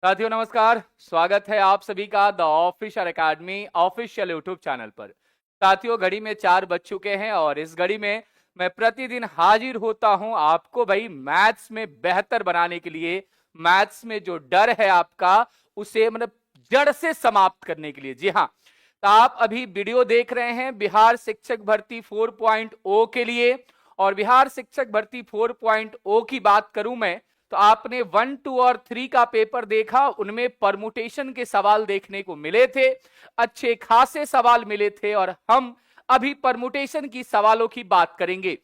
साथियों नमस्कार, स्वागत है आप सभी का the official academy official YouTube channel पर। साथियों घड़ी में 4 बज चुके हैं और इस घड़ी में मैं प्रतिदिन हाजिर होता हूं आपको भाई मैथ्स में बेहतर बनाने के लिए, मैथ्स में जो डर है आपका उसे मतलब जड़ से समाप्त करने के लिए। जी हाँ, तो आप अभी वीडियो देख रहे हैं बिहार शिक्षक भर्ती 4.0 के लिए। और बिहार शिक्षक भर्ती 4.0 की बात करूं मैं तो आपने 1, 2 और 3 का पेपर देखा, उनमें परमुटेशन के सवाल देखने को मिले थे, अच्छे खासे सवाल मिले थे और हम अभी परमुटेशन की सवालों की बात करेंगे।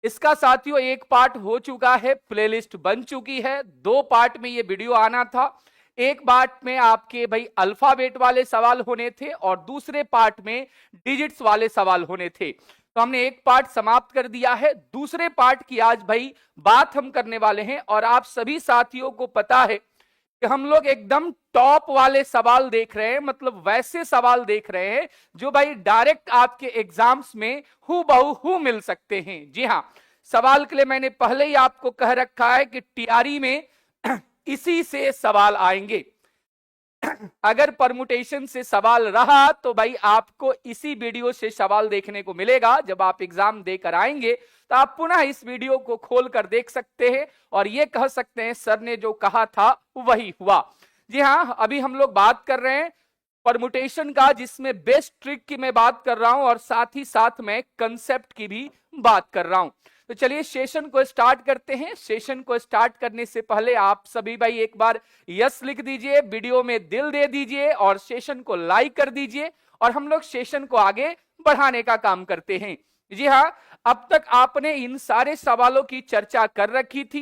इसका साथियों एक पार्ट हो चुका है, प्लेलिस्ट बन चुकी है, 2 पार्ट में ये वीडियो आना था। एक पार्ट में आपके भाई अल्फाबेट वाले सवाल होने थे और दूसरे पार्ट में डिजिट्स वाले सवाल होने थे। तो हमने एक पार्ट समाप्त कर दिया है, दूसरे पार्ट की आज भाई बात हम करने वाले हैं। और आप सभी साथियों को पता है कि हम लोग एकदम टॉप वाले सवाल देख रहे हैं, मतलब वैसे सवाल देख रहे हैं जो भाई डायरेक्ट आपके एग्जाम्स में हूबहू मिल सकते हैं। जी हाँ, सवाल के लिए मैंने पहले ही आपको कह रखा है कि टीआरई में इसी से सवाल आएंगे। अगर परमुटेशन से सवाल रहा तो भाई आपको इसी वीडियो से सवाल देखने को मिलेगा। जब आप एग्जाम देकर आएंगे तो आप पुनः इस वीडियो को खोलकर देख सकते हैं और ये कह सकते हैं सर ने जो कहा था वही हुआ। जी हाँ, अभी हम लोग बात कर रहे हैं परमुटेशन का, जिसमें बेस्ट ट्रिक की मैं बात कर रहा हूं और साथ ही साथ मैं कंसेप्ट की भी बात कर रहा हूं। तो चलिए सेशन को स्टार्ट करते हैं। सेशन को स्टार्ट करने से पहले आप सभी भाई एक बार यस लिख दीजिए, वीडियो में दिल दे दीजिए और सेशन को लाइक कर दीजिए और हम लोग सेशन को आगे बढ़ाने का काम करते हैं। जी हाँ, अब तक आपने इन सारे सवालों की चर्चा कर रखी थी।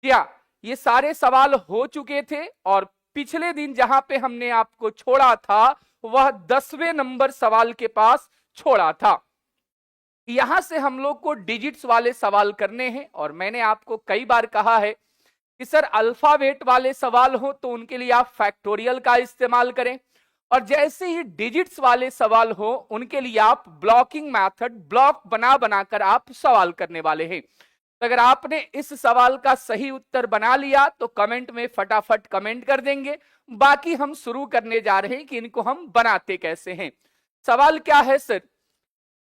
जी हाँ, ये सारे सवाल हो चुके थे और पिछले दिन जहां पे हमने आपको छोड़ा था वह 10वें नंबर सवाल के पास छोड़ा था। यहां से हम लोग को डिजिट्स वाले सवाल करने हैं और मैंने आपको कई बार कहा है कि सर अल्फाबेट वाले सवाल हो तो उनके लिए आप फैक्टोरियल का इस्तेमाल करें और जैसे ही डिजिट्स वाले सवाल हो उनके लिए आप ब्लॉकिंग मेथड, ब्लॉक बना बनाकर आप सवाल करने वाले हैं। तो अगर आपने इस सवाल का सही उत्तर बना लिया तो कमेंट में फटाफट कमेंट कर देंगे। बाकी हम शुरू करने जा रहे हैं कि इनको हम बनाते कैसे हैं। सवाल क्या है सर?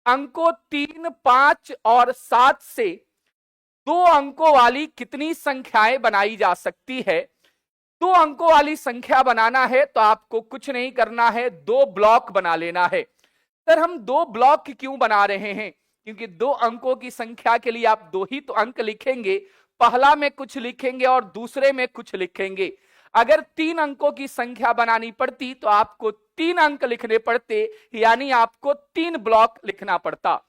अंकों 3, 5 और 7 से 2 अंकों वाली कितनी संख्याएं बनाई जा सकती है? 2 अंकों वाली संख्या बनाना है तो आपको कुछ नहीं करना है, 2 ब्लॉक बना लेना है। सर हम 2 ब्लॉक क्यों बना रहे हैं? क्योंकि 2 अंकों की संख्या के लिए आप 2 ही तो अंक लिखेंगे, पहला में कुछ लिखेंगे और दूसरे में कुछ लिखेंगे। अगर 3 अंकों की संख्या बनानी पड़ती तो आपको 3 अंक लिखने पड़ते, यानी आपको 3 ब्लॉक लिखना पड़ता।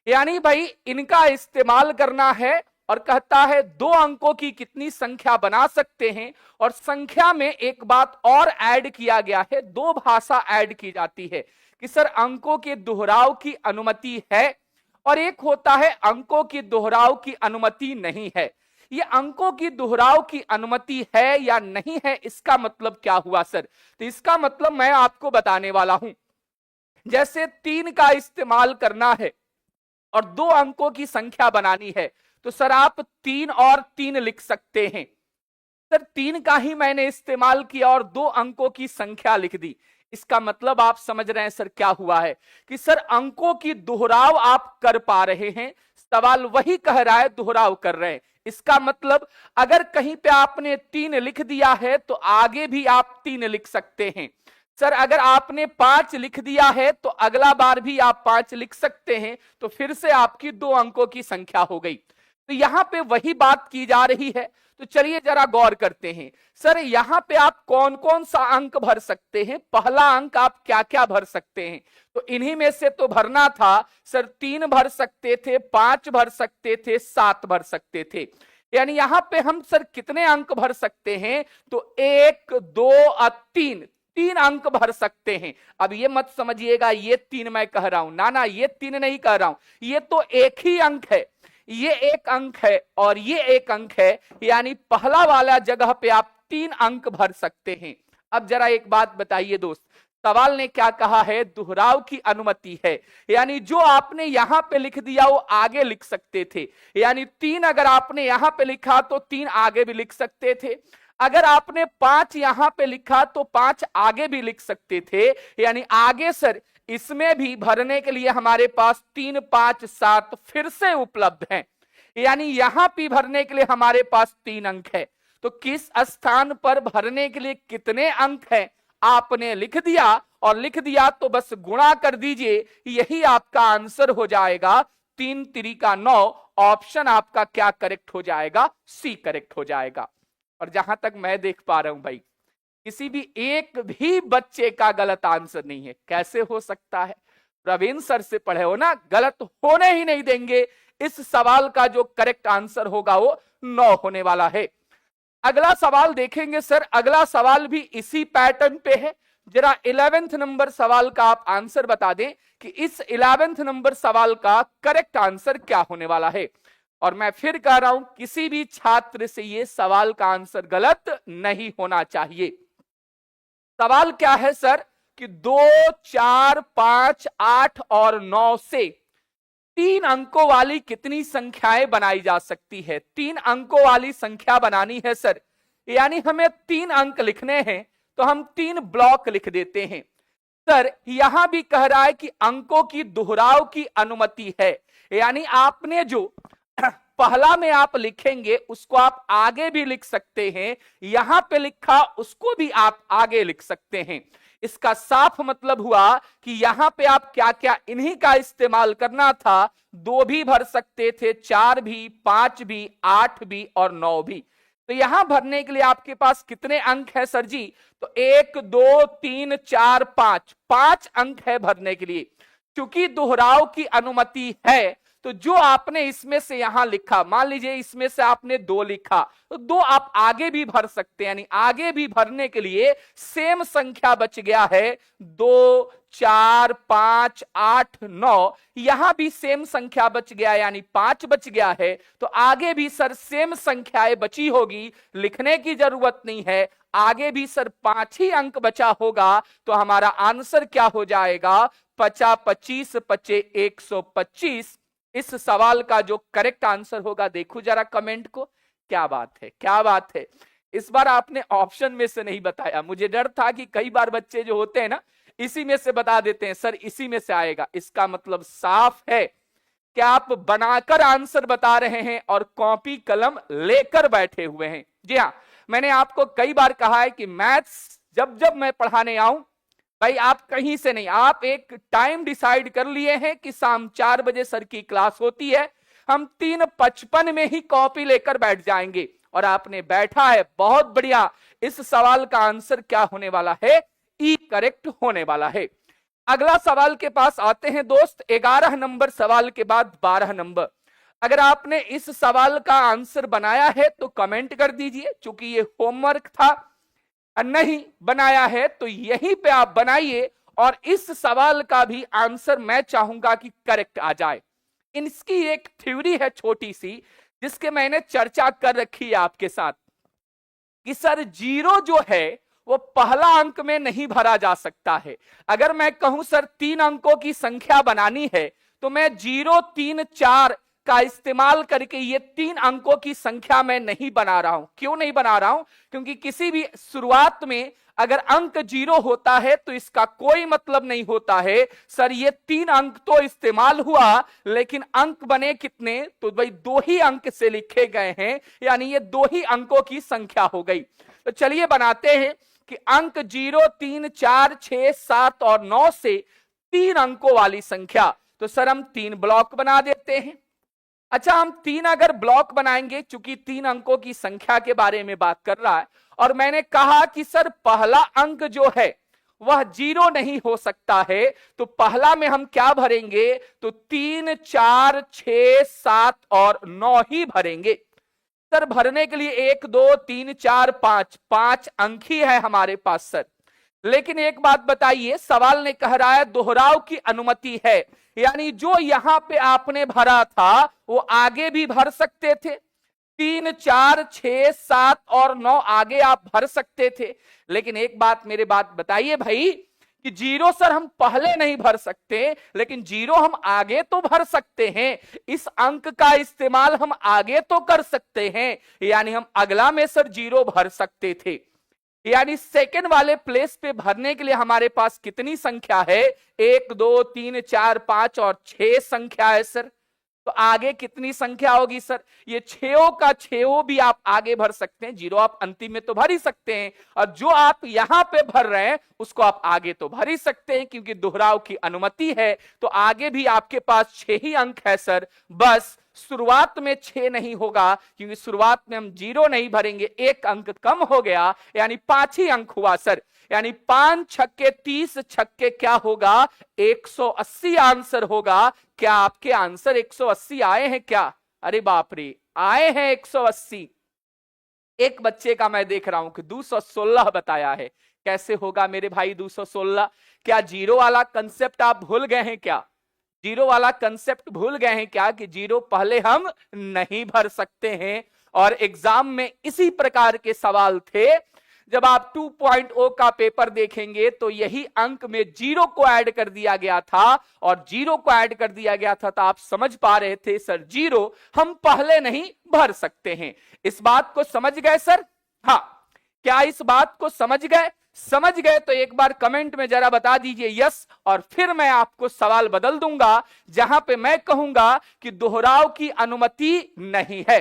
यानी भाई इनका इस्तेमाल करना है और कहता है 2 अंकों की कितनी संख्या बना सकते हैं। और संख्या में एक बात और ऐड किया गया है, 2 भाषा ऐड की जाती है कि सर अंकों के दोहराव की अनुमति है और एक होता है अंकों की दोहराव की अनुमति नहीं है। ये अंकों की दोहराव की अनुमति है या नहीं है, इसका मतलब क्या हुआ सर? तो इसका मतलब मैं आपको बताने वाला हूं। जैसे 3 का इस्तेमाल करना है और 2 अंकों की संख्या बनानी है तो सर आप 3 और 3 लिख सकते हैं। सर 3 का ही मैंने इस्तेमाल किया और 2 अंकों की संख्या लिख दी। इसका मतलब आप समझ रहे हैं सर क्या हुआ है कि सर अंकों की दोहराव आप कर पा रहे हैं। सवाल वही कह रहा है दोहराव कर रहे हैं। इसका मतलब अगर कहीं पे आपने 3 लिख दिया है तो आगे भी आप 3 लिख सकते हैं। सर अगर आपने 5 लिख दिया है तो अगला बार भी आप 5 लिख सकते हैं, तो फिर से आपकी 2 अंकों की संख्या हो गई। तो यहां पे वही बात की जा रही है। तो चलिए जरा गौर करते हैं। सर यहां पे आप कौन कौन सा अंक भर सकते हैं, पहला अंक आप क्या क्या भर सकते हैं? तो इन्हीं में से तो भरना था सर, 3 भर सकते थे, 5 भर सकते थे, 7 भर सकते थे। यानी यहां पे हम सर कितने अंक भर सकते हैं? तो 1, 2 और 3 अंक भर सकते हैं। अब ये मत समझिएगा ये 3 मैं कह रहा हूं, ना ना ये 3 नहीं कह रहा हूं, ये तो एक ही अंक है। ये 1 अंक है और ये 1 अंक है, यानी पहला वाला जगह पे आप 3 अंक भर सकते हैं। अब जरा एक बात बताइए दोस्त, सवाल ने क्या कहा है? दोहराव की अनुमति है, यानी जो आपने यहां पे लिख दिया वो आगे लिख सकते थे। यानी 3 अगर आपने यहां पे लिखा तो 3 आगे भी लिख सकते थे। अगर आपने 5 यहां पे लिखा तो 5 आगे भी लिख सकते थे, यानी आगे सर इसमें भी भरने के लिए हमारे पास 3, 5, 7 फिर से उपलब्ध हैं, यानी यहां भी भरने के लिए हमारे पास 3 अंक है। तो किस स्थान पर भरने के लिए कितने अंक है आपने लिख दिया, और लिख दिया तो बस गुणा कर दीजिए, यही आपका आंसर हो जाएगा। 3 तिरिका 9, ऑप्शन आपका क्या करेक्ट हो जाएगा, सी करेक्ट हो जाएगा। और जहां तक मैं देख पा रहा हूं भाई, किसी भी एक भी बच्चे का गलत आंसर नहीं है। कैसे हो सकता है? प्रवीण सर से पढ़े हो ना, गलत होने ही नहीं देंगे। इस सवाल का जो करेक्ट आंसर होगा वो 9 होने वाला है। अगला सवाल देखेंगे सर, अगला सवाल भी इसी पैटर्न पे है। जरा 11th नंबर सवाल का आप आंसर बता दें कि इस 11th नंबर सवाल का करेक्ट आंसर क्या होने वाला है। और मैं फिर कह रहा हूं, किसी भी छात्र से ये सवाल का आंसर गलत नहीं होना चाहिए। सवाल क्या है सर कि 2, 4, 5, 8 और 9 से 3 अंकों वाली कितनी संख्याएं बनाई जा सकती है? 3 अंकों वाली संख्या बनानी है सर, यानी हमें 3 अंक लिखने हैं, तो हम 3 ब्लॉक लिख देते हैं। सर यहां भी कह रहा है कि अंकों की दोहराव की अनुमति है, यानी आपने जो पहला में आप लिखेंगे उसको आप आगे भी लिख सकते हैं, यहां पे लिखा उसको भी आप आगे लिख सकते हैं। इसका साफ मतलब हुआ कि यहां पे आप क्या क्या इन्हीं का इस्तेमाल करना था। 2 भी भर सकते थे, 4 भी, 5 भी, 8 भी और 9 भी। तो यहां भरने के लिए आपके पास कितने अंक है सर जी? तो 1, 2, 3, 4, 5, 5 अंक है भरने के लिए। क्योंकि दोहराव की अनुमति है, तो जो आपने इसमें से यहां लिखा, मान लीजिए इसमें से आपने 2 लिखा, तो 2 आप आगे भी भर सकते हैं, यानी आगे भी भरने के लिए सेम संख्या बच गया है। 2, 4, 5, 8, 9, यहां भी सेम संख्या बच गया, यानी 5 बच गया है। तो आगे भी सर सेम संख्याएं बची होगी, लिखने की जरूरत नहीं है। आगे भी सर 5 ही अंक बचा होगा, तो हमारा आंसर क्या हो जाएगा? 50, 25, 25, 125। इस सवाल का जो करेक्ट आंसर होगा, देखो जरा कमेंट को। क्या बात है, क्या बात है। इस बार आपने ऑप्शन में से नहीं बताया। मुझे डर था कि कई बार बच्चे जो होते हैं ना, इसी में से बता देते हैं, सर इसी में से आएगा। इसका मतलब साफ है कि आप बनाकर आंसर बता रहे हैं और कॉपी कलम लेकर बैठे हुए हैं। जी हाँ, मैंने आपको कई बार कहा है कि मैथ्स जब जब मैं पढ़ाने आऊं, भाई आप कहीं से नहीं, आप एक टाइम डिसाइड कर लिए हैं कि शाम 4 बजे सर की क्लास होती है, हम 3:55 में ही कॉपी लेकर बैठ जाएंगे। और आपने बैठा है, बहुत बढ़िया। इस सवाल का आंसर क्या होने वाला है? ई करेक्ट होने वाला है। अगला सवाल के पास आते हैं दोस्त। 11 नंबर सवाल के बाद 12 नंबर। अगर आपने इस सवाल का आंसर बनाया है तो कमेंट कर दीजिए, क्योंकि ये होमवर्क था। नहीं बनाया है तो यहीं पे आप बनाइए, और इस सवाल का भी आंसर मैं चाहूंगा कि करेक्ट आ जाए। इसकी एक थ्योरी है छोटी सी, जिसके मैंने चर्चा कर रखी है आपके साथ, कि सर 0 जो है वो पहला अंक में नहीं भरा जा सकता है। अगर मैं कहूं सर 3 अंकों की संख्या बनानी है, तो मैं 0, 3, 4 का इस्तेमाल करके ये 3 अंकों की संख्या मैं नहीं बना रहा हूं। क्यों नहीं बना रहा हूं? क्योंकि किसी भी शुरुआत में अगर अंक 0 होता है तो इसका कोई मतलब नहीं होता है सर ये 3 अंक तो इस्तेमाल हुआ, लेकिन अंक बने कितने? तो भाई 2 ही अंक से लिखे गए हैं, यानी ये 2 ही अंकों की संख्या हो गई। तो चलिए बनाते हैं कि अंक 0, 3, 4, 6, 7 और 9 से 3 अंकों वाली संख्या। तो सर हम 3 ब्लॉक बना देते हैं। अच्छा, हम 3 अगर ब्लॉक बनाएंगे, चूंकि 3 अंकों की संख्या के बारे में बात कर रहा है, और मैंने कहा कि सर पहला अंक जो है वह 0 नहीं हो सकता है, तो पहला में हम क्या भरेंगे? तो 3, 4, 6, 7 और 9 ही भरेंगे। सर भरने के लिए 1, 2, 3, 4, 5 अंक ही है हमारे पास सर। लेकिन एक बात बताइए, सवाल ने कह रहा है दोहराव की अनुमति है, यानी जो यहां पे आपने भरा था वो आगे भी भर सकते थे। 3, 4, 6, 7 और 9 आगे आप भर सकते थे। लेकिन एक बात मेरे बात बताइए भाई, कि जीरो सर हम पहले नहीं भर सकते, लेकिन जीरो हम आगे तो भर सकते हैं, इस अंक का इस्तेमाल हम आगे तो कर सकते हैं, यानी हम अगला में सर जीरो भर सकते थे। यानी सेकंड वाले प्लेस पे भरने के लिए हमारे पास कितनी संख्या है, 1 2 3 4 5 और 6 संख्या है सर। तो आगे कितनी संख्या होगी सर, ये 6 का 6 भी आप आगे भर सकते हैं, जीरो आप अंतिम में तो भर ही सकते हैं, और जो आप यहां पे भर रहे हैं उसको आप आगे तो भर ही सकते हैं, क्योंकि दोहराव की अनुमति है। तो आगे भी आपके पास 6 ही अंक है सर, बस शुरुआत में 6 नहीं होगा, क्योंकि शुरुआत में हम जीरो नहीं भरेंगे, एक अंक कम हो गया, यानी 5 ही अंक हुआ सर। यानी 5 छक्के 30 छक्के क्या होगा, 180 आंसर होगा। क्या आपके आंसर 180 आए हैं क्या? अरे बाप रे, आए हैं 180। एक बच्चे का मैं देख रहा हूं कि 216 बताया है। कैसे होगा मेरे भाई 216? क्या जीरो वाला कंसेप्ट आप भूल गए हैं क्या? जीरो वाला कंसेप्ट भूल गए हैं क्या कि जीरो पहले हम नहीं भर सकते हैं? और एग्जाम में इसी प्रकार के सवाल थे। जब आप 2.0 का पेपर देखेंगे तो यही अंक में जीरो को ऐड कर दिया गया था, और जीरो को ऐड कर दिया गया था तो आप समझ पा रहे थे सर जीरो हम पहले नहीं भर सकते हैं। इस बात को समझ गए सर? हाँ, क्या इस बात को समझ गए? समझ गए तो एक बार कमेंट में जरा बता दीजिए यस, और फिर मैं आपको सवाल बदल दूंगा जहां पे मैं कहूंगा कि दोहराव की अनुमति नहीं है।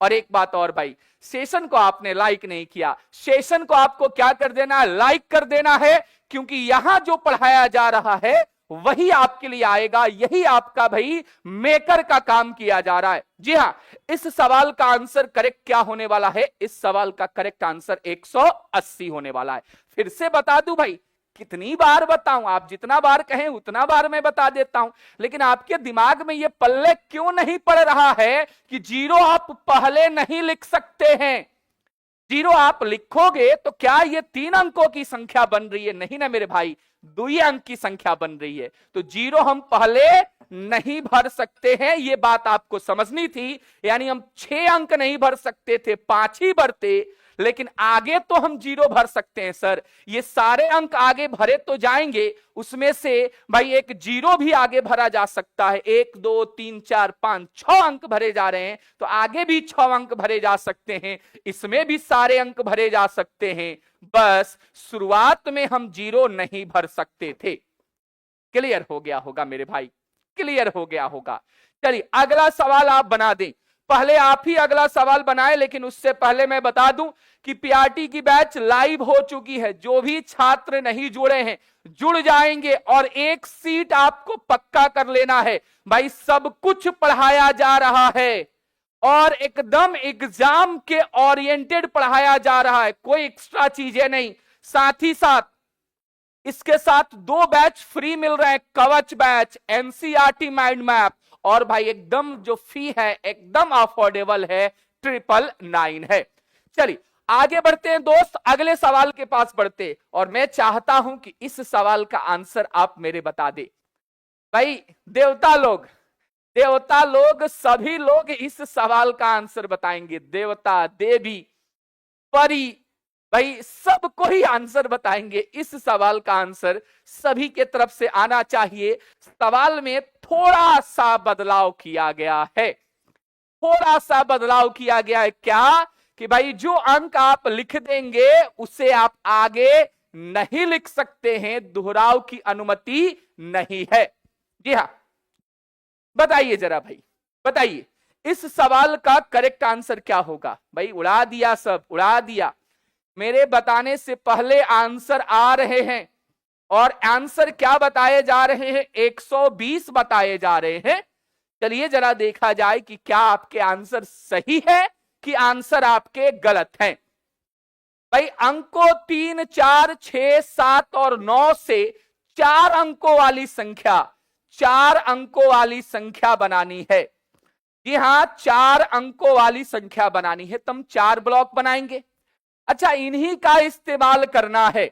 और एक बात और भाई, सेशन को आपने लाइक नहीं किया, सेशन को आपको क्या कर देना है, लाइक कर देना है, क्योंकि यहां जो पढ़ाया जा रहा है वही आपके लिए आएगा, यही आपका भाई मेकर का काम किया जा रहा है। जी हां, इस सवाल का आंसर करेक्ट क्या होने वाला है? इस सवाल का करेक्ट आंसर 180 होने वाला है। फिर से बता दूं भाई, कितनी बार बताऊं, आप जितना बार कहें उतना बार मैं बता देता हूं, लेकिन आपके दिमाग में यह पल्ले क्यों नहीं पड़ रहा है कि जीरो आप पहले नहीं लिख सकते हैं? जीरो आप लिखोगे तो क्या ये 3 अंकों की संख्या बन रही है? नहीं ना मेरे भाई, 2 अंक की संख्या बन रही है। तो जीरो हम पहले नहीं भर सकते हैं, ये बात आपको समझनी थी। यानी हम 6 अंक नहीं भर सकते थे, 5 ही भरते, लेकिन आगे तो हम जीरो भर सकते हैं सर। ये सारे अंक आगे भरे तो जाएंगे, उसमें से भाई एक जीरो भी आगे भरा जा सकता है। 1 2 3 4 5 6 अंक भरे जा रहे हैं, तो आगे भी 6 अंक भरे जा सकते हैं, इसमें भी सारे अंक भरे जा सकते हैं। बस शुरुआत में हम जीरो नहीं भर सकते थे। क्लियर हो गया होगा मेरे भाई, क्लियर हो गया होगा। चलिए अगला सवाल आप बना दें। पहले आप ही अगला सवाल बनाए, लेकिन उससे पहले मैं बता दूं कि पीआरटी की बैच लाइव हो चुकी है। जो भी छात्र नहीं जुड़े हैं जुड़ जाएंगे, और एक सीट आपको पक्का कर लेना है। भाई सब कुछ पढ़ाया जा रहा है और एकदम एग्जाम के ओरिएंटेड पढ़ाया जा रहा है, कोई एक्स्ट्रा चीजें नहीं। साथ ही साथ इसके साथ 2 बैच फ्री मिल रहे हैं, कवच बैच, एनसीईआरटी माइंड मैप, और भाई एकदम जो फी है एकदम अफोर्डेबल है, 999 है। चलिए आगे बढ़ते हैं दोस्त, अगले सवाल के पास बढ़ते, और मैं चाहता हूं कि इस सवाल का आंसर आप मेरे बता दे। भाई देवता लोग सभी लोग इस सवाल का आंसर बताएंगे, देवता देवी परी, भाई सबको ही आंसर बताएंगे। इस सवाल का आंसर सभी के तरफ से आना चाहिए। सवाल में थोड़ा सा बदलाव किया गया है, थोड़ा सा बदलाव किया गया है। क्या कि भाई जो अंक आप लिख देंगे उसे आप आगे नहीं लिख सकते हैं, दोहराव की अनुमति नहीं है। जी हां, बताइए जरा भाई, बताइए इस सवाल का करेक्ट आंसर क्या होगा? भाई उड़ा दिया, सब उड़ा दिया। मेरे बताने से पहले आंसर आ रहे हैं, और आंसर क्या बताए जा रहे हैं? 120 बताए जा रहे हैं। चलिए जरा देखा जाए कि क्या आपके आंसर सही है कि आंसर आपके गलत हैं। भाई अंकों 3 4 6 7 और 9 से 4 अंकों वाली संख्या, 4 अंकों वाली संख्या बनानी है। जी हां, 4 अंकों वाली संख्या बनानी है। तुम 4 ब्लॉक बनाएंगे। अच्छा, इन्हीं का इस्तेमाल करना है।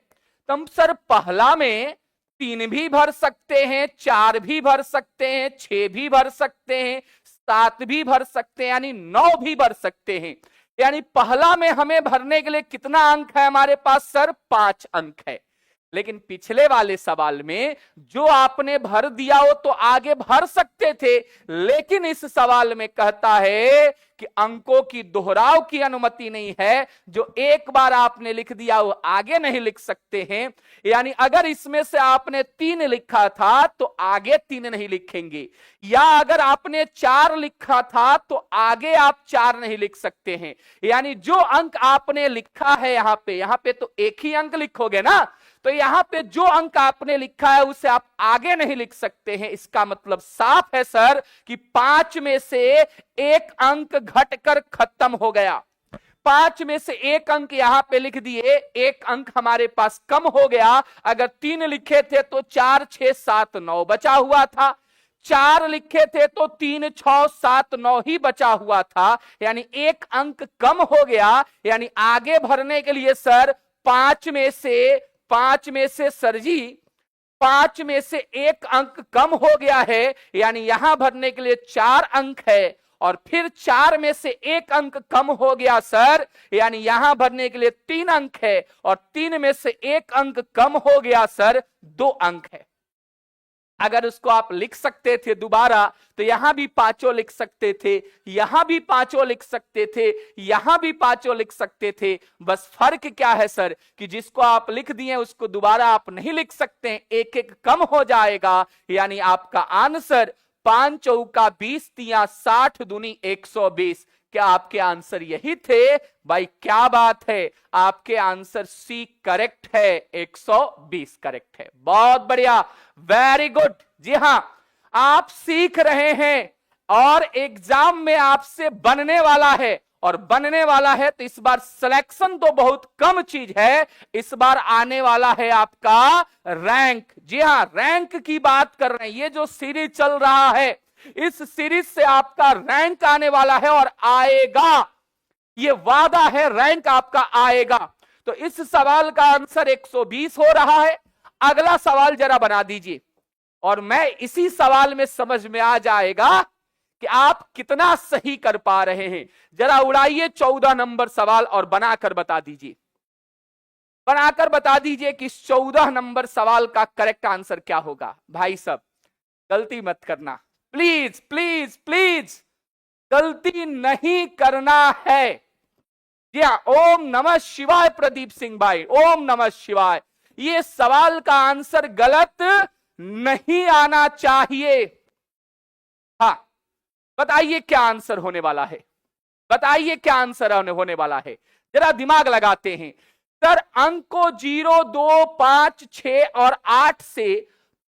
तुम सर पहला में 3 भी भर सकते हैं, 4 भी भर सकते हैं, 6 भी भर सकते हैं, 7 भी भर सकते हैं, यानी 9 भी भर सकते हैं। यानी पहला में हमें भरने के लिए कितना अंक है हमारे पास सर? 5 अंक है। लेकिन पिछले वाले सवाल में जो आपने भर दिया हो तो आगे भर सकते थे, लेकिन इस सवाल में कहता है कि अंकों की दोहराव की अनुमति नहीं है। जो एक बार आपने लिख दिया वो आगे नहीं लिख सकते हैं। यानी अगर इसमें से आपने 3 लिखा था तो आगे 3 नहीं लिखेंगे, या अगर आपने 4 लिखा था तो आगे आप 4 नहीं लिख सकते हैं। यानी जो अंक आपने लिखा है यहां पे तो एक ही अंक लिखोगे ना, तो यहां पे जो अंक आपने लिखा है उसे आप आगे नहीं लिख सकते हैं। इसका मतलब साफ है सर कि 5 में से 1 अंक घटकर खत्म हो गया। 5 में से 1 अंक यहां पे लिख दिए, 1 अंक हमारे पास कम हो गया। अगर 3 लिखे थे तो 4 6 7 9 बचा हुआ था, 4 लिखे थे तो 3 6 7 9 ही बचा हुआ था, यानी 1 अंक कम हो गया। यानी आगे भरने के लिए सर 5 में से सर जी 5 में से 1 अंक कम हो गया है, यानी यहां भरने के लिए 4 अंक है। और फिर 4 में से 1 अंक कम हो गया सर, यानी यहां भरने के लिए 3 अंक है। और 3 में से 1 अंक कम हो गया सर, 2 अंक है। अगर उसको आप लिख सकते थे दोबारा तो यहां भी 5 लिख सकते थे, यहां भी 5 लिख सकते थे, यहां भी 5 लिख सकते थे। बस फर्क क्या है सर कि जिसको आप लिख दिए उसको दोबारा आप नहीं लिख सकते, 1 कम हो जाएगा। यानी आपका आंसर 5 चौका 20 तिया 60 दूनी 120। क्या आपके आंसर यही थे? भाई क्या बात है, आपके आंसर सी करेक्ट है, 120 करेक्ट है। बहुत बढ़िया, वेरी गुड। जी हां, आप सीख रहे हैं और एग्जाम में आपसे बनने वाला है, और बनने वाला है तो इस बार सिलेक्शन तो बहुत कम चीज है, इस बार आने वाला है आपका रैंक। जी हां, रैंक की बात कर रहे हैं। ये जो सीरीज चल रहा है, इस सीरीज से आपका रैंक आने वाला है और आएगा, ये वादा है, रैंक आपका आएगा। तो इस सवाल का आंसर 120 हो रहा है। अगला सवाल जरा बना दीजिए, और मैं इसी सवाल में समझ में आ जाएगा कि आप कितना सही कर पा रहे हैं। जरा उड़ाइए 14 नंबर सवाल और बनाकर बता दीजिए, बनाकर बता दीजिए कि इस 14 नंबर सवाल का करेक्ट आंसर क्या होगा। भाई साहब गलती मत करना, प्लीज प्लीज प्लीज, गलती नहीं करना है। जी हाँ, ओम नमः शिवाय प्रदीप सिंह भाई, ओम नमः शिवाय। ये सवाल का आंसर गलत नहीं आना चाहिए। हाँ, बताइए क्या आंसर होने वाला है, बताइए क्या आंसर होने वाला है। जरा दिमाग लगाते हैं। सर अंकों 0 2 5 6 और 8 से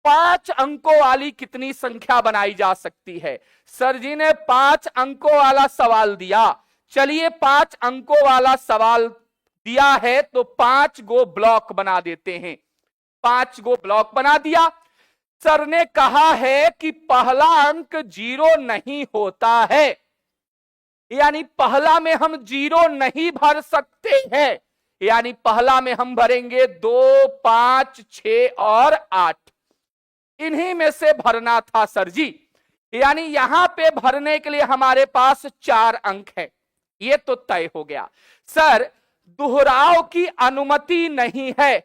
5 अंकों वाली कितनी संख्या बनाई जा सकती है? सर जी ने 5 अंकों वाला सवाल दिया। चलिए 5 अंकों वाला सवाल दिया है तो 5 गो ब्लॉक बना देते हैं। 5 गो ब्लॉक बना दिया। सर ने कहा है कि पहला अंक 0 नहीं होता है, यानी पहला में हम 0 नहीं भर सकते हैं, यानी पहला में हम भरेंगे 2 5 6 और 8। इन्हीं में से भरना था सर जी, यानी यहां पे भरने के लिए हमारे पास 4 अंक है, ये तो तय हो गया। सर दोहराव की अनुमति नहीं है,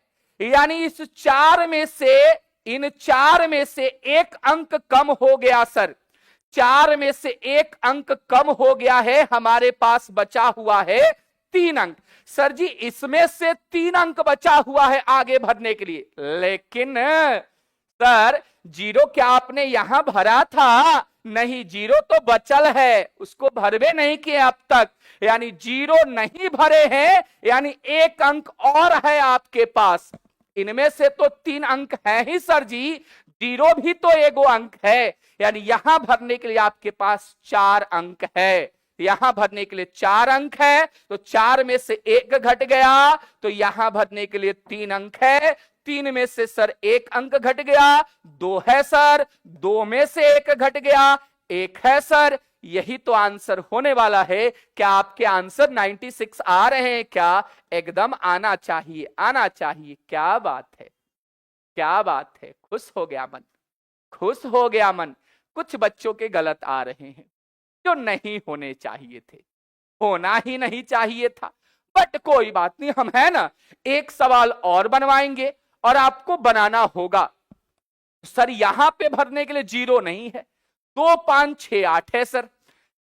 यानी इस 4 में से, इन 4 में से 1 अंक कम हो गया सर, 4 में से 1 अंक कम हो गया है, हमारे पास बचा हुआ है 3 अंक। सर जी इसमें से 3 अंक बचा हुआ है आगे भरने के लिए, लेकिन सर 0 क्या आपने यहां भरा था? नहीं, 0 तो बचल है, उसको भरवे नहीं किए अब तक, यानी 0 नहीं भरे हैं, यानी 1 अंक और है आपके पास। इनमें से तो 3 अंक है ही सर जी, 0 भी तो एगो अंक है, यानी यहां भरने के लिए आपके पास 4 अंक है। यहां भरने के लिए 4 अंक है, तो 4 में से 1 घट गया, तो यहां भरने के लिए 3 अंक है। 3 में से सर 1 अंक घट गया, 2 है सर, 2 में से 1 घट गया, 1 है सर। यही तो आंसर होने वाला है। क्या आपके आंसर 96 आ रहे हैं? क्या एकदम आना चाहिए, आना चाहिए। क्या बात है, क्या बात है, खुश हो गया मन, खुश हो गया मन। कुछ बच्चों के गलत आ रहे हैं जो नहीं होने चाहिए थे, होना ही नहीं चाहिए था, बट कोई बात नहीं, हम है ना, एक सवाल और बनवाएंगे और आपको बनाना होगा। सर यहां पे भरने के लिए 0 नहीं है, 2 5 6 8 है सर।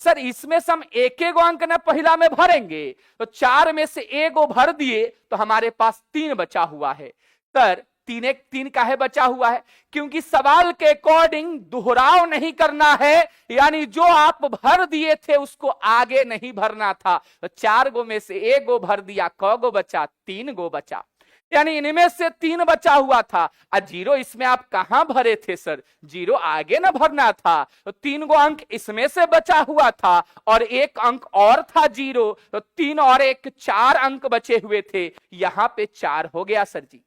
सर इसमें से हम एक एक अंक ना पहला में भरेंगे, तो 4 में से एक भर दिए तो हमारे पास 3 बचा हुआ है। सर 3 एक 3 काहे बचा हुआ है? क्योंकि सवाल के अकॉर्डिंग दोहराव नहीं करना है, यानी जो आप भर दिए थे उसको आगे नहीं भरना था। तो 4 गो में से 1 गो भर दिया, क गो बचा? 3 गो बचा, यानी इनमें से 3 बचा हुआ था। और 0 इसमें आप कहां भरे थे सर? 0 आगे ना भरना था, तो 3 गो अंक इसमें से बचा हुआ था और 1 अंक और था 0, तो 3 और 1 4 अंक बचे हुए थे। यहां पे 4 हो गया सर जी।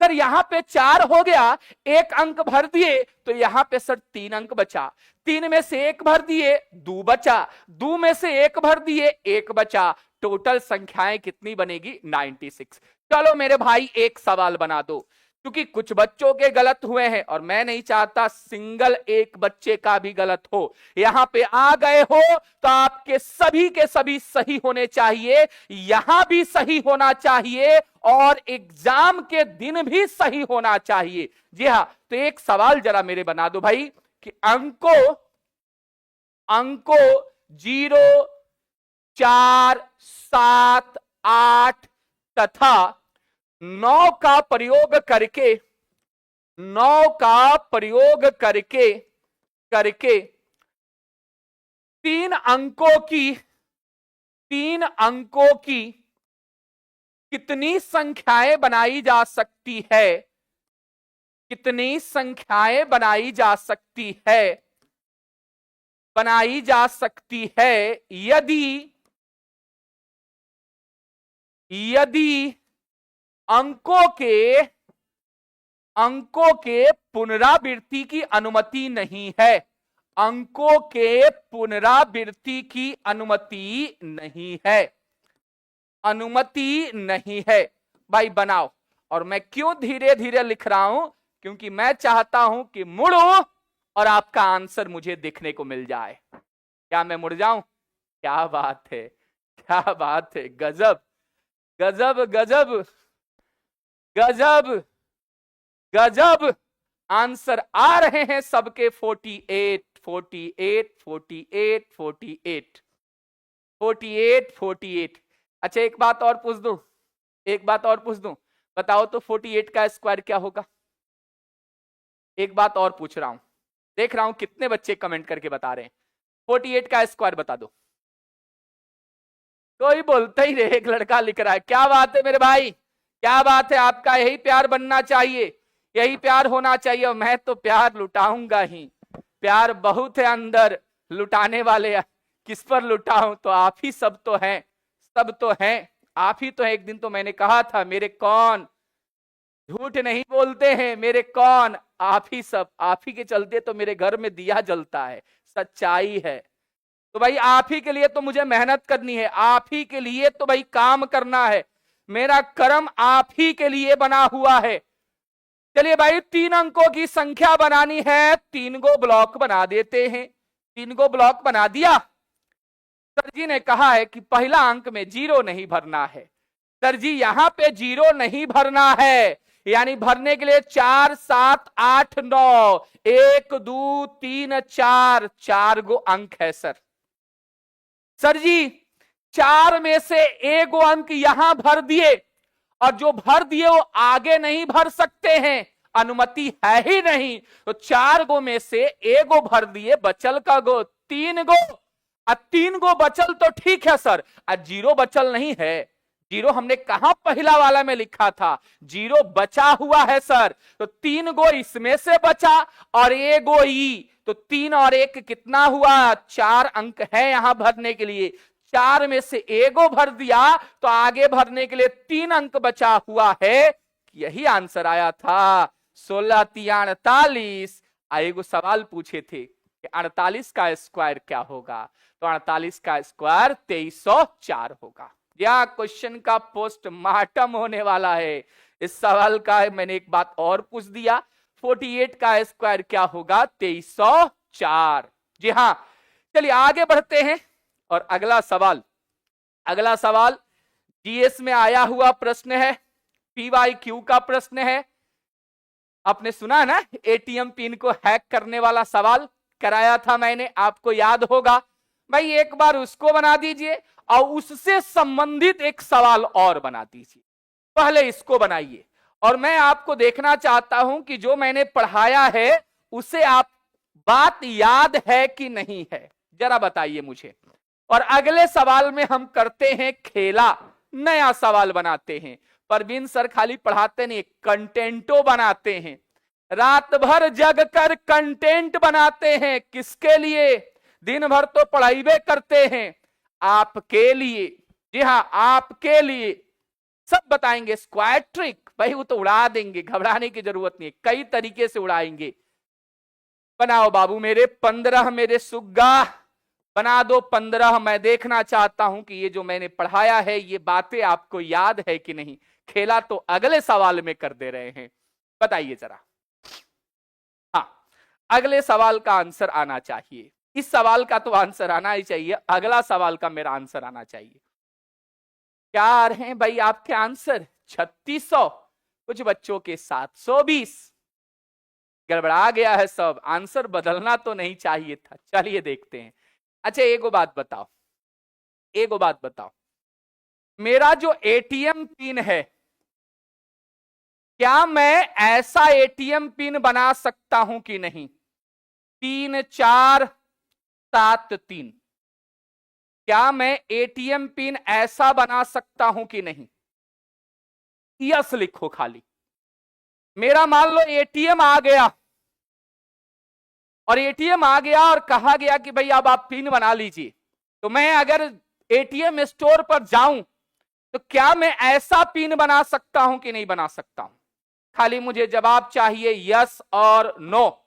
सर यहां पे 4 हो गया, 1 अंक भर दिए तो यहां पे सर 3 अंक बचा। 3 में से 1 भर दिए, 2 बचा। 2 में से 1 भर दिए, 1 बचा। टोटल संख्याएं कितनी बनेगी? 96। चलो मेरे भाई एक सवाल बना दो, क्योंकि कुछ बच्चों के गलत हुए हैं और मैं नहीं चाहता सिंगल एक बच्चे का भी गलत हो। यहां पे आ गए हो तो आपके सभी के सभी सही होने चाहिए, यहां भी सही होना चाहिए और एग्जाम के दिन भी सही होना चाहिए। जी हां, तो एक सवाल जरा मेरे बना दो भाई कि अंको 0 4 7 8 तथा 9 का प्रयोग करके 3 अंकों की कितनी संख्याएं बनाई जा सकती है? कितनी संख्याएं बनाई जा सकती है? बनाई जा सकती है यदि अंकों के पुनरावृत्ति की अनुमति नहीं है। अंकों के पुनरावृत्ति की अनुमति नहीं है। अनुमति नहीं है भाई, बनाओ। और मैं क्यों धीरे धीरे लिख रहा हूं? क्योंकि मैं चाहता हूं कि मुड़ो और आपका आंसर मुझे देखने को मिल जाए। क्या मैं मुड़ जाऊं? क्या बात है, क्या बात है, गजब गजब गजब गजब गजब। आंसर आ रहे हैं सबके 48 48 48 48 48 48। अच्छा एक बात और पूछ दूं, बताओ तो 48 का स्क्वायर क्या होगा? एक बात और पूछ रहा हूं, देख रहा हूं कितने बच्चे कमेंट करके बता रहे हैं। 48 का स्क्वायर बता दो। कोई बोलता ही रहे, एक लड़का लिख रहा है। क्या बात है मेरे भाई, क्या बात है। आपका यही प्यार बनना चाहिए, यही प्यार होना चाहिए। और मैं तो प्यार लुटाऊंगा ही, प्यार बहुत है अंदर लुटाने वाले। किस पर लुटाऊं? तो आप ही सब तो हैं, सब तो हैं, आप ही तो हैं। एक दिन तो मैंने कहा था मेरे कौन झूठ नहीं बोलते हैं, मेरे कौन, आप ही सब। आप ही के चलते तो मेरे घर में दिया जलता है, सच्चाई है। तो भाई आप ही के लिए तो मुझे मेहनत करनी है, आप ही के लिए तो भाई काम करना है। मेरा कर्म आप ही के लिए बना हुआ है। चलिए भाई 3 अंकों की संख्या बनानी है, 3 गो ब्लॉक बना देते हैं। 3 गो ब्लॉक बना दिया। सर जी ने कहा है कि पहला अंक में 0 नहीं भरना है। सर जी यहां पे 0 नहीं भरना है, यानी भरने के लिए 4 7 8 9 1 2 3 4 4 गो अंक है सर। सर जी 4 में से 1 अंक यहां भर दिए और जो भर दिए वो आगे नहीं भर सकते हैं, अनुमति है ही नहीं। तो 4 गो में से 1 गो भर दिए, बचल का गो 3 गो। 3 गो बचल तो ठीक है सर, 0 बचल नहीं है। 0 हमने कहा पहला वाला में लिखा था, 0 बचा हुआ है सर। तो 3 गो इसमें से बचा और 1 गो तो 3 और 1 कितना हुआ? 4 अंक है यहां भरने के लिए। 4 में से 1 गो भर दिया तो आगे भरने के लिए 3 अंक बचा हुआ है। यही आंसर आया था 16 3 48। एगो सवाल पूछे थे कि 48 का स्क्वायर क्या होगा? तो 48 का स्क्वायर 2304 होगा। या क्वेश्चन का पोस्टमार्टम होने वाला है इस सवाल का। मैंने एक बात और पूछ दिया, 48 का स्क्वायर क्या होगा? 2304। जी हां, चलिए आगे बढ़ते हैं। और अगला सवाल जीएस में आया हुआ प्रश्न है, PYQ का प्रश्न है। आपने सुना ना, एटीएम पिन को हैक करने वाला सवाल कराया था मैंने, आपको याद होगा भाई। एक बार उसको बना दीजिए और उससे संबंधित एक सवाल और बना दीजिए। पहले इसको बनाइए और मैं आपको देखना चाहता हूं कि जो मैंने पढ़ाया है उसे आप बात याद है कि नहीं है, जरा बताइए मुझे। और अगले सवाल में हम करते हैं खेला, नया सवाल बनाते हैं। परवीन सर खाली पढ़ाते नहीं, कंटेंटो बनाते हैं। रात भर जग कर कंटेंट बनाते हैं। किसके लिए? दिन भर तो पढ़ाई करते हैं, आपके लिए। जी हाँ, आपके लिए सब बताएंगे। स्क्वायर ट्रिक भाई वो तो उड़ा देंगे, घबराने की जरूरत नहीं, कई तरीके से उड़ाएंगे। बनाओ बाबू मेरे 15, मेरे सुग्गा बना दो 15। मैं देखना चाहता हूं कि ये जो मैंने पढ़ाया है ये बातें आपको याद है कि नहीं। खेला तो अगले सवाल में कर दे रहे हैं, बताइए जरा। हाँ, अगले सवाल का आंसर आना चाहिए। इस सवाल का तो आंसर आना ही चाहिए, अगला सवाल का मेरा आंसर आना चाहिए। क्या आ रहे हैं भाई आपके आंसर? 3600, कुछ बच्चों के 720। गड़बड़ा गया है सब, आंसर बदलना तो नहीं चाहिए था। चलिए देखते हैं। अच्छा एगो बात बताओ, एगो बात बताओ, मेरा जो एटीएम पिन है, क्या मैं ऐसा एटीएम पिन बना सकता हूं कि नहीं? 3473, क्या मैं एटीएम पिन ऐसा बना सकता हूं कि नहीं? यस लिखो खाली। मेरा मान लो एटीएम आ गया, और एटीएम आ गया और कहा गया कि भाई अब आप पिन बना लीजिए, तो मैं अगर एटीएम स्टोर पर जाऊं तो क्या मैं ऐसा पिन बना सकता हूं कि नहीं बना सकता हूं? खाली मुझे जवाब चाहिए, यस और नो।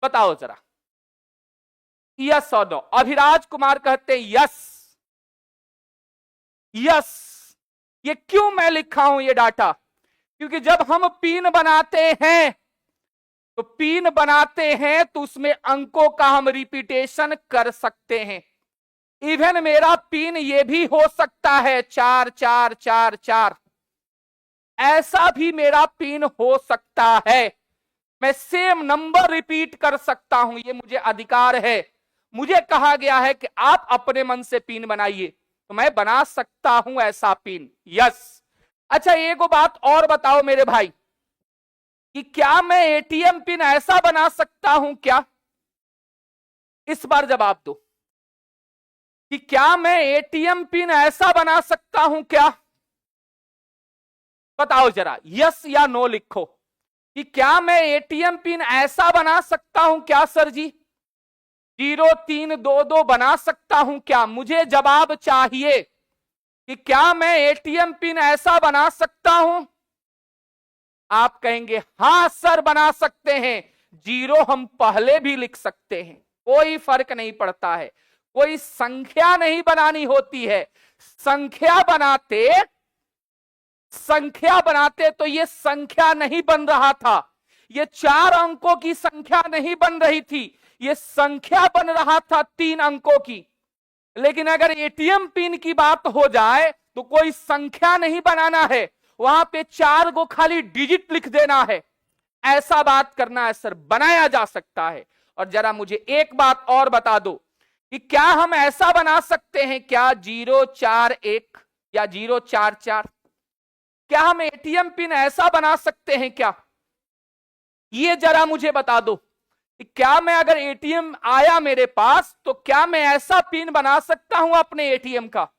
बताओ जरा, यस और नो। अभिराज कुमार कहते हैं यस, यस। ये क्यों मैं लिखा हूं ये डाटा? क्योंकि जब हम पिन बनाते हैं तो पिन बनाते हैं तो उसमें अंकों का हम रिपीटेशन कर सकते हैं। इवन मेरा पिन ये भी हो सकता है 4444, ऐसा भी मेरा पिन हो सकता है। मैं सेम नंबर रिपीट कर सकता हूं, ये मुझे अधिकार है। मुझे कहा गया है कि आप अपने मन से पिन बनाइए, तो मैं बना सकता हूं ऐसा पिन, यस। अच्छा एक बात और बताओ मेरे भाई, कि क्या मैं एटीएम पिन ऐसा बना सकता हूं क्या? इस बार जवाब दो कि क्या मैं एटीएम पिन ऐसा बना सकता हूं क्या? बताओ जरा, यस या नो लिखो कि क्या मैं एटीएम पिन ऐसा बना सकता हूं क्या सर जी? 0322 बना सकता हूं क्या? मुझे जवाब चाहिए कि क्या मैं एटीएम पिन ऐसा बना सकता हूं? आप कहेंगे हां सर बना सकते हैं। 0 हम पहले भी लिख सकते हैं, कोई फर्क नहीं पड़ता है। कोई संख्या नहीं बनानी होती है। संख्या बनाते तो ये संख्या नहीं बन रहा था, ये 4 अंकों की संख्या नहीं बन रही थी, ये संख्या बन रहा था 3 अंकों की। लेकिन अगर एटीएम पिन की बात हो जाए तो कोई संख्या नहीं बनाना है, वहां पे 4 को खाली डिजिट लिख देना है। ऐसा बात करना है सर, बनाया जा सकता है। और जरा मुझे एक बात और बता दो कि क्या हम ऐसा बना सकते हैं क्या 041 या 044? क्या हम एटीएम पिन ऐसा बना सकते हैं क्या? ये जरा मुझे बता दो कि क्या मैं अगर एटीएम आया मेरे पास तो क्या मैं ऐसा पिन बना सकता हूं अपने एटीएम का?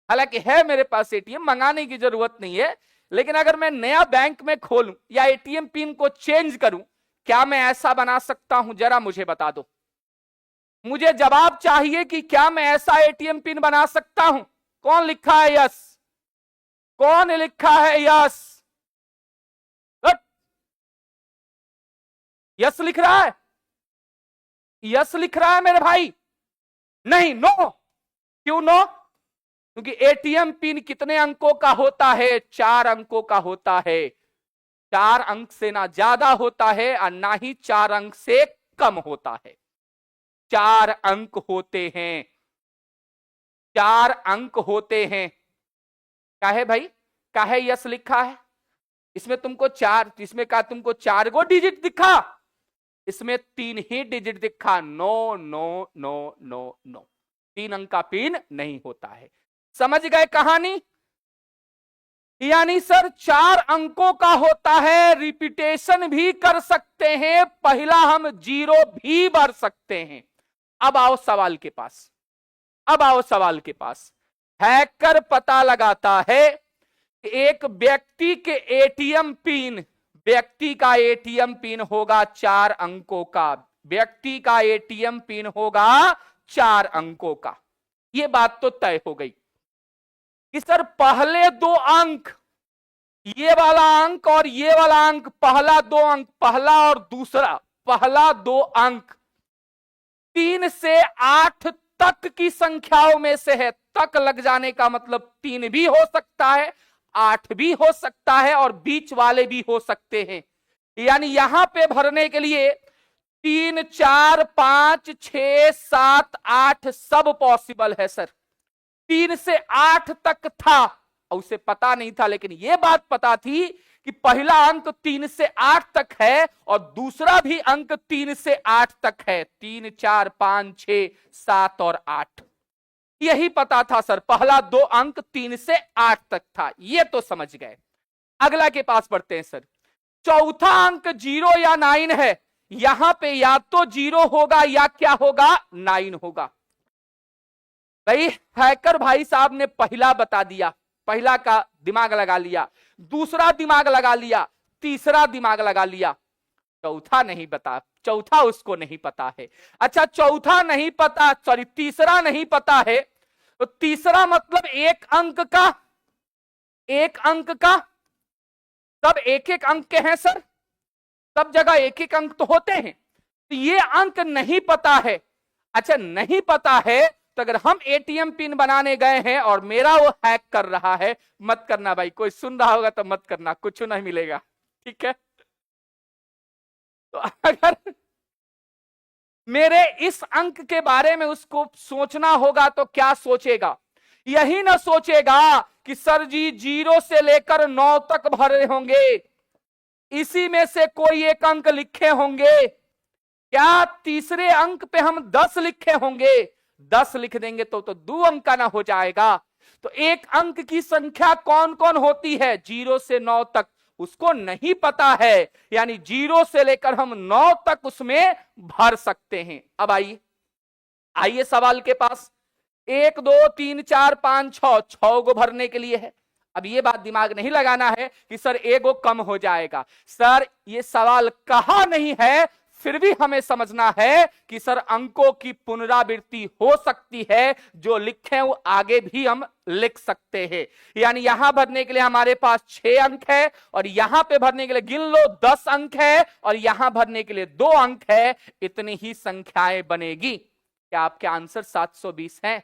हालांकि है मेरे पास एटीएम, मंगाने की जरूरत नहीं है, लेकिन अगर मैं नया बैंक में खोलूं या एटीएम पिन को चेंज करूं, क्या मैं ऐसा बना सकता हूं? जरा मुझे बता दो। मुझे जवाब चाहिए कि क्या मैं ऐसा एटीएम पिन बना सकता हूं। कौन लिखा है यस? कौन लिखा है यस? यस लिख रहा है? यस लिख रहा है मेरे भाई? नहीं, नो। क्यों नो? क्योंकि एटीएम पिन कितने अंकों का होता है? 4 अंकों का होता है। 4 अंक से ना ज्यादा होता है और ना ही 4 अंक से कम होता है। 4 अंक होते हैं, 4 अंक होते हैं। काहे भाई? काहे यस लिखा है? इसमें तुमको चार, इसमें का तुमको 4 गो डिजिट दिखा, इसमें 3 ही डिजिट दिखा। No no no no no, 3 अंक का पिन नहीं होता है। समझ गए कहानी? यानी सर 4 अंकों का होता है, रिपीटेशन भी कर सकते हैं, पहला हम 0 भी भर सकते हैं। अब आओ सवाल के पास, अब आओ सवाल के पास। हैकर पता लगाता है कि एक व्यक्ति के एटीएम पिन, व्यक्ति का एटीएम पिन होगा 4 अंकों का, व्यक्ति का एटीएम पिन होगा 4 अंकों का। यह बात तो तय हो गई कि सर पहले 2 अंक, ये वाला अंक और ये वाला अंक, पहला 2 अंक, पहला और दूसरा, पहला 2 अंक 3 से 8 तक की संख्याओं में से है। तक लग जाने का मतलब 3 भी हो सकता है, 8 भी हो सकता है और बीच वाले भी हो सकते हैं। यानी यहां पे भरने के लिए 3, 4, 5, 6, 7, 8 सब पॉसिबल है सर। 3 से 8 तक था, उसे पता नहीं था, लेकिन यह बात पता थी कि पहला अंक 3 से 8 तक है और दूसरा भी अंक 3 से 8 तक है। 3, 4, 5, 6, 7 और 8, यही पता था सर। पहला 2 अंक 3 से 8 तक था, यह तो समझ गए। अगला के पास बढ़ते हैं सर। चौथा अंक 0 या 9 है, यहां पे या तो 0 होगा या क्या होगा, 9 होगा। भाई हैकर भाई साहब ने पहला बता दिया, पहला का दिमाग लगा लिया, दूसरा दिमाग लगा लिया, तीसरा दिमाग लगा लिया, चौथा नहीं बता, चौथा उसको नहीं पता है। अच्छा चौथा नहीं पता, सॉरी तीसरा नहीं पता है, तो तीसरा मतलब 1 अंक का, 1 अंक का, सब 1-1 अंक के हैं सर, सब जगह 1-1 अंक तो होते हैं, तो ये अंक नहीं पता है। अच्छा नहीं पता है तो अगर हम एटीएम पिन बनाने गए हैं और मेरा वो हैक कर रहा है, मत करना भाई, कोई सुन रहा होगा तो मत करना, कुछ नहीं मिलेगा, ठीक है। तो अगर मेरे इस अंक के बारे में उसको सोचना होगा तो क्या सोचेगा? यही ना सोचेगा कि सर जी 0 से लेकर 9 तक भरे होंगे, इसी में से कोई एक अंक लिखे होंगे, क्या तीसरे अंक पे हम 10 लिखे होंगे? 10 लिख देंगे तो 2 अंक का ना हो जाएगा। तो 1 अंक की संख्या कौन कौन होती है 0 से 9 तक, उसको नहीं पता है। यानी 0 से लेकर हम 9 तक उसमें भर सकते हैं। अब आइए, आइए सवाल के पास। 1, 2, 3, 4, 5, 6, 6 को भरने के लिए है। अब ये बात दिमाग नहीं लगाना है कि सर 1 कम हो जाएगा। सर ये सवाल कहा नहीं है, फिर भी हमें समझना है कि सर अंकों की पुनरावृत्ति हो सकती है, जो लिखे वो आगे भी हम लिख सकते हैं। यानी यहां भरने के लिए हमारे पास 6 अंक है और यहां पे भरने के लिए गिन लो 10 अंक है और यहां भरने के लिए 2 अंक है, इतनी ही संख्याएं बनेगी। क्या आपके आंसर 720 हैं?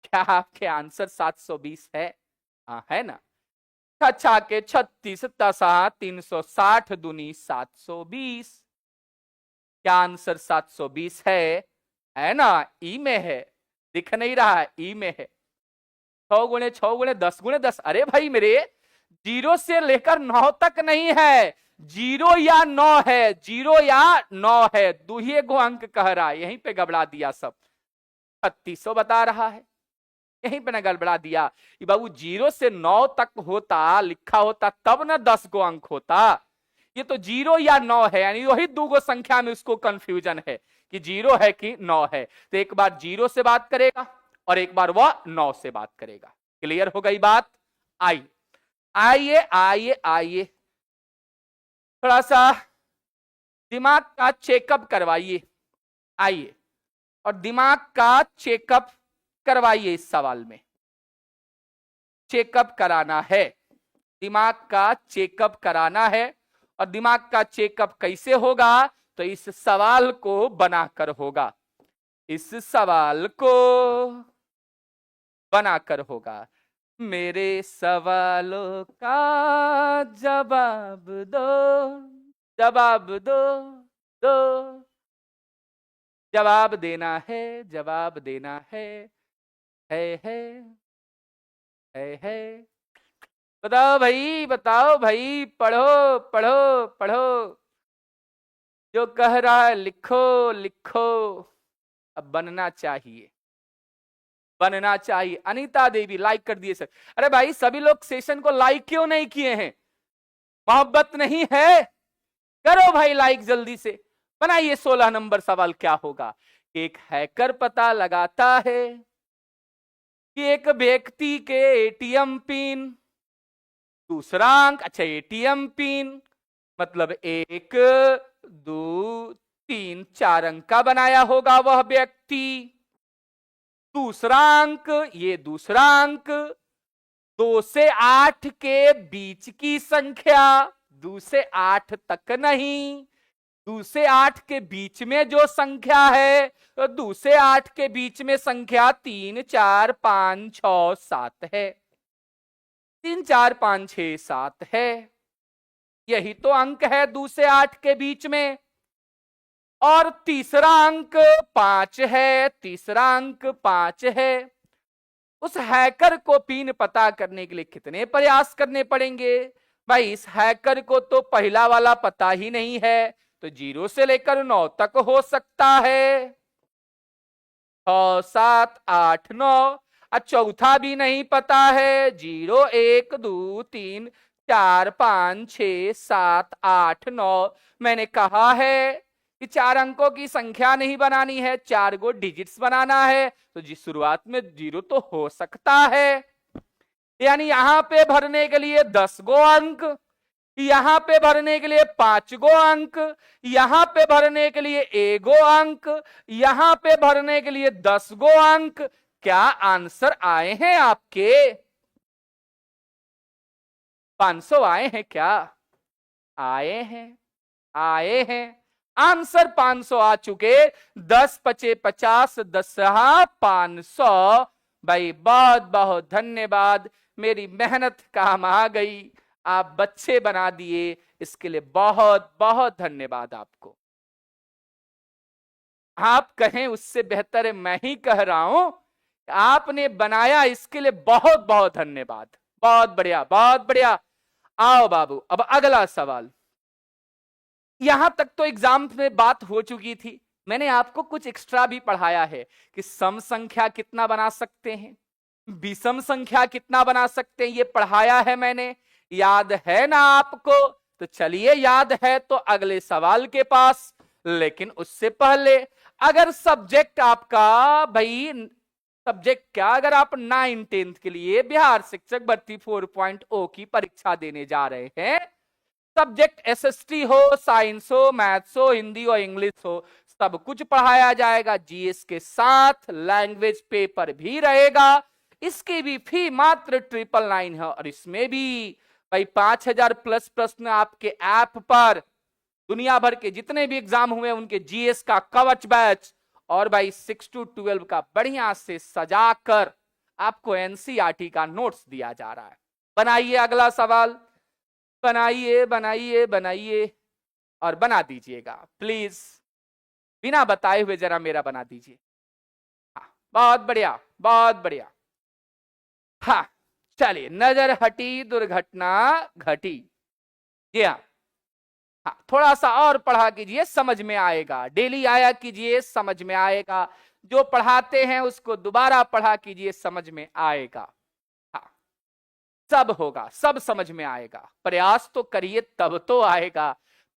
क्या आपके आंसर 720 है? हाँ है ना। अच्छा के 36 तसा 360 दूनी 720। क्या आंसर 720 है ना? ई में है, दिख नहीं रहा है, ई में है। 6 गुणे 6 गुणे 10 गुणे 10, अरे भाई मेरे 0 से लेकर 9 तक नहीं है, 0 या 9 है, 0 या 9 है, दुहिए गो अंक कह रहा है, यहीं पे गड़बड़ा दिया सब। 3600 बता रहा है, यहीं पे ना गड़बड़ा दिया कि बाबू 0 से 9 तक होता, लिखा होता तब ना 10 गो अंक होता। ये तो 0 या 9 है, यानी वही 2 गो संख्या में उसको कंफ्यूजन है कि 0 है कि 9 है। तो एक बार 0 से बात करेगा और एक बार वह 9 से बात करेगा। क्लियर हो गई बात? आइए आइए आइए आइए, थोड़ा सा दिमाग का चेकअप करवाइए। आइए और दिमाग का चेकअप करवाइए। इस सवाल में चेकअप कराना है, दिमाग का चेकअप कराना है। और दिमाग का चेकअप कैसे होगा? तो इस सवाल को बनाकर होगा, इस सवाल को बनाकर होगा। मेरे सवालों का जवाब दो, जवाब दो, दो, जवाब देना है, जवाब देना है। है। बताओ भाई, बताओ भाई, पढ़ो पढ़ो पढ़ो, जो कह रहा है लिखो लिखो। अब बनना चाहिए, बनना चाहिए। अनीता देवी लाइक कर दिए सर। अरे भाई सभी लोग सेशन को लाइक क्यों नहीं किए हैं? मोहब्बत नहीं है? करो भाई लाइक जल्दी से। बनाइए 16 नंबर सवाल क्या होगा। एक हैकर पता लगाता है कि एक व्यक्ति के एटीएम पिन, दूसरा अंक, अच्छा एटीएम पिन मतलब 1 2 3 4 अंक का बनाया होगा वह व्यक्ति। दूसरा अंक, ये दूसरा अंक 2 से 8 के बीच की संख्या, 2 से 8 तक नहीं, 2 से 8 के बीच में जो संख्या है, तो 2 से 8 के बीच में संख्या 3 4 5 6 7 है। 3 4 5 6 7 है, यही तो अंक है 2 से 8 के बीच में। और तीसरा अंक 5 है, तीसरा अंक 5 है। उस हैकर को पिन पता करने के लिए कितने प्रयास करने पड़ेंगे? भाई इस हैकर को तो पहला वाला पता ही नहीं है, तो 0 से लेकर 9 तक हो सकता है, 6 7 8 9। चौथा भी नहीं पता है, 0 1 2 3 4 5 6 7 8 9। मैंने कहा है कि 4 अंकों की संख्या नहीं बनानी है, 4 गो डिजिट्स बनाना है, तो जी शुरुआत में 0 तो हो सकता है। यानी यहां पे भरने के लिए 10 गो अंक, यहां पे भरने के लिए 5 गो अंक, यहां पे भरने के लिए 1 गो अंक, यहां पे भरने के लिए 10 गो अंक। क्या आंसर आए हैं आपके? 500 आए हैं क्या? आए हैं, आए हैं। आंसर 500 आ चुके। 10 पचे 50, 10 500। भाई बहुत बहुत धन्यवाद, मेरी मेहनत काम आ गई, आप बच्चे बना दिए, इसके लिए बहुत बहुत धन्यवाद आपको। आप कहें उससे बेहतर है मैं ही कह रहा हूं, आपने बनाया, इसके लिए बहुत बहुत धन्यवाद। बहुत बढ़िया, बहुत बढ़िया। आओ बाबू, अब अगला सवाल। यहां तक तो एग्जाम में बात हो चुकी थी, मैंने आपको कुछ एक्स्ट्रा भी पढ़ाया है कि सम संख्या कितना बना सकते हैं, विषम संख्या कितना बना सकते हैं, ये पढ़ाया है मैंने। याद है ना आपको? तो चलिए याद है तो अगले सवाल के पास। लेकिन उससे पहले, अगर सब्जेक्ट आपका, भाई सब्जेक्ट क्या, अगर आप 9 10th के लिए बिहार शिक्षक भर्ती 4.0 की परीक्षा देने जा रहे हैं, सब्जेक्ट एसएसटी हो, साइंस हो, मैथ्स हो, हिंदी और इंग्लिश हो, सब कुछ पढ़ाया जाएगा। जीएस के साथ लैंग्वेज पेपर भी रहेगा। इसकी भी फी मात्र 999 है, और इसमें भी भाई 5000 प्लस प्रश्न आपके ऐप पर दुनिया भर के जितने भी एग्जाम हुए उनके जीएस का कवच बैच, और भाई 6 to 12 का बढ़िया से सजाकर आपको एनसीईआरटी का नोट्स दिया जा रहा है। बनाइए अगला सवाल, बनाइए बनाइए बनाइए, और बना दीजिएगा प्लीज, बिना बताए हुए जरा मेरा बना दीजिए। हाँ बहुत बढ़िया, बहुत बढ़िया। हाँ चलिए, नजर हटी दुर्घटना घटी। जी हाँ, हाँ थोड़ा सा और पढ़ा कीजिए, समझ में आएगा। डेली आया कीजिए, समझ में आएगा। जो पढ़ाते हैं उसको दोबारा पढ़ा कीजिए, समझ में आएगा। हाँ सब होगा, सब समझ में आएगा। प्रयास तो करिए तब तो आएगा,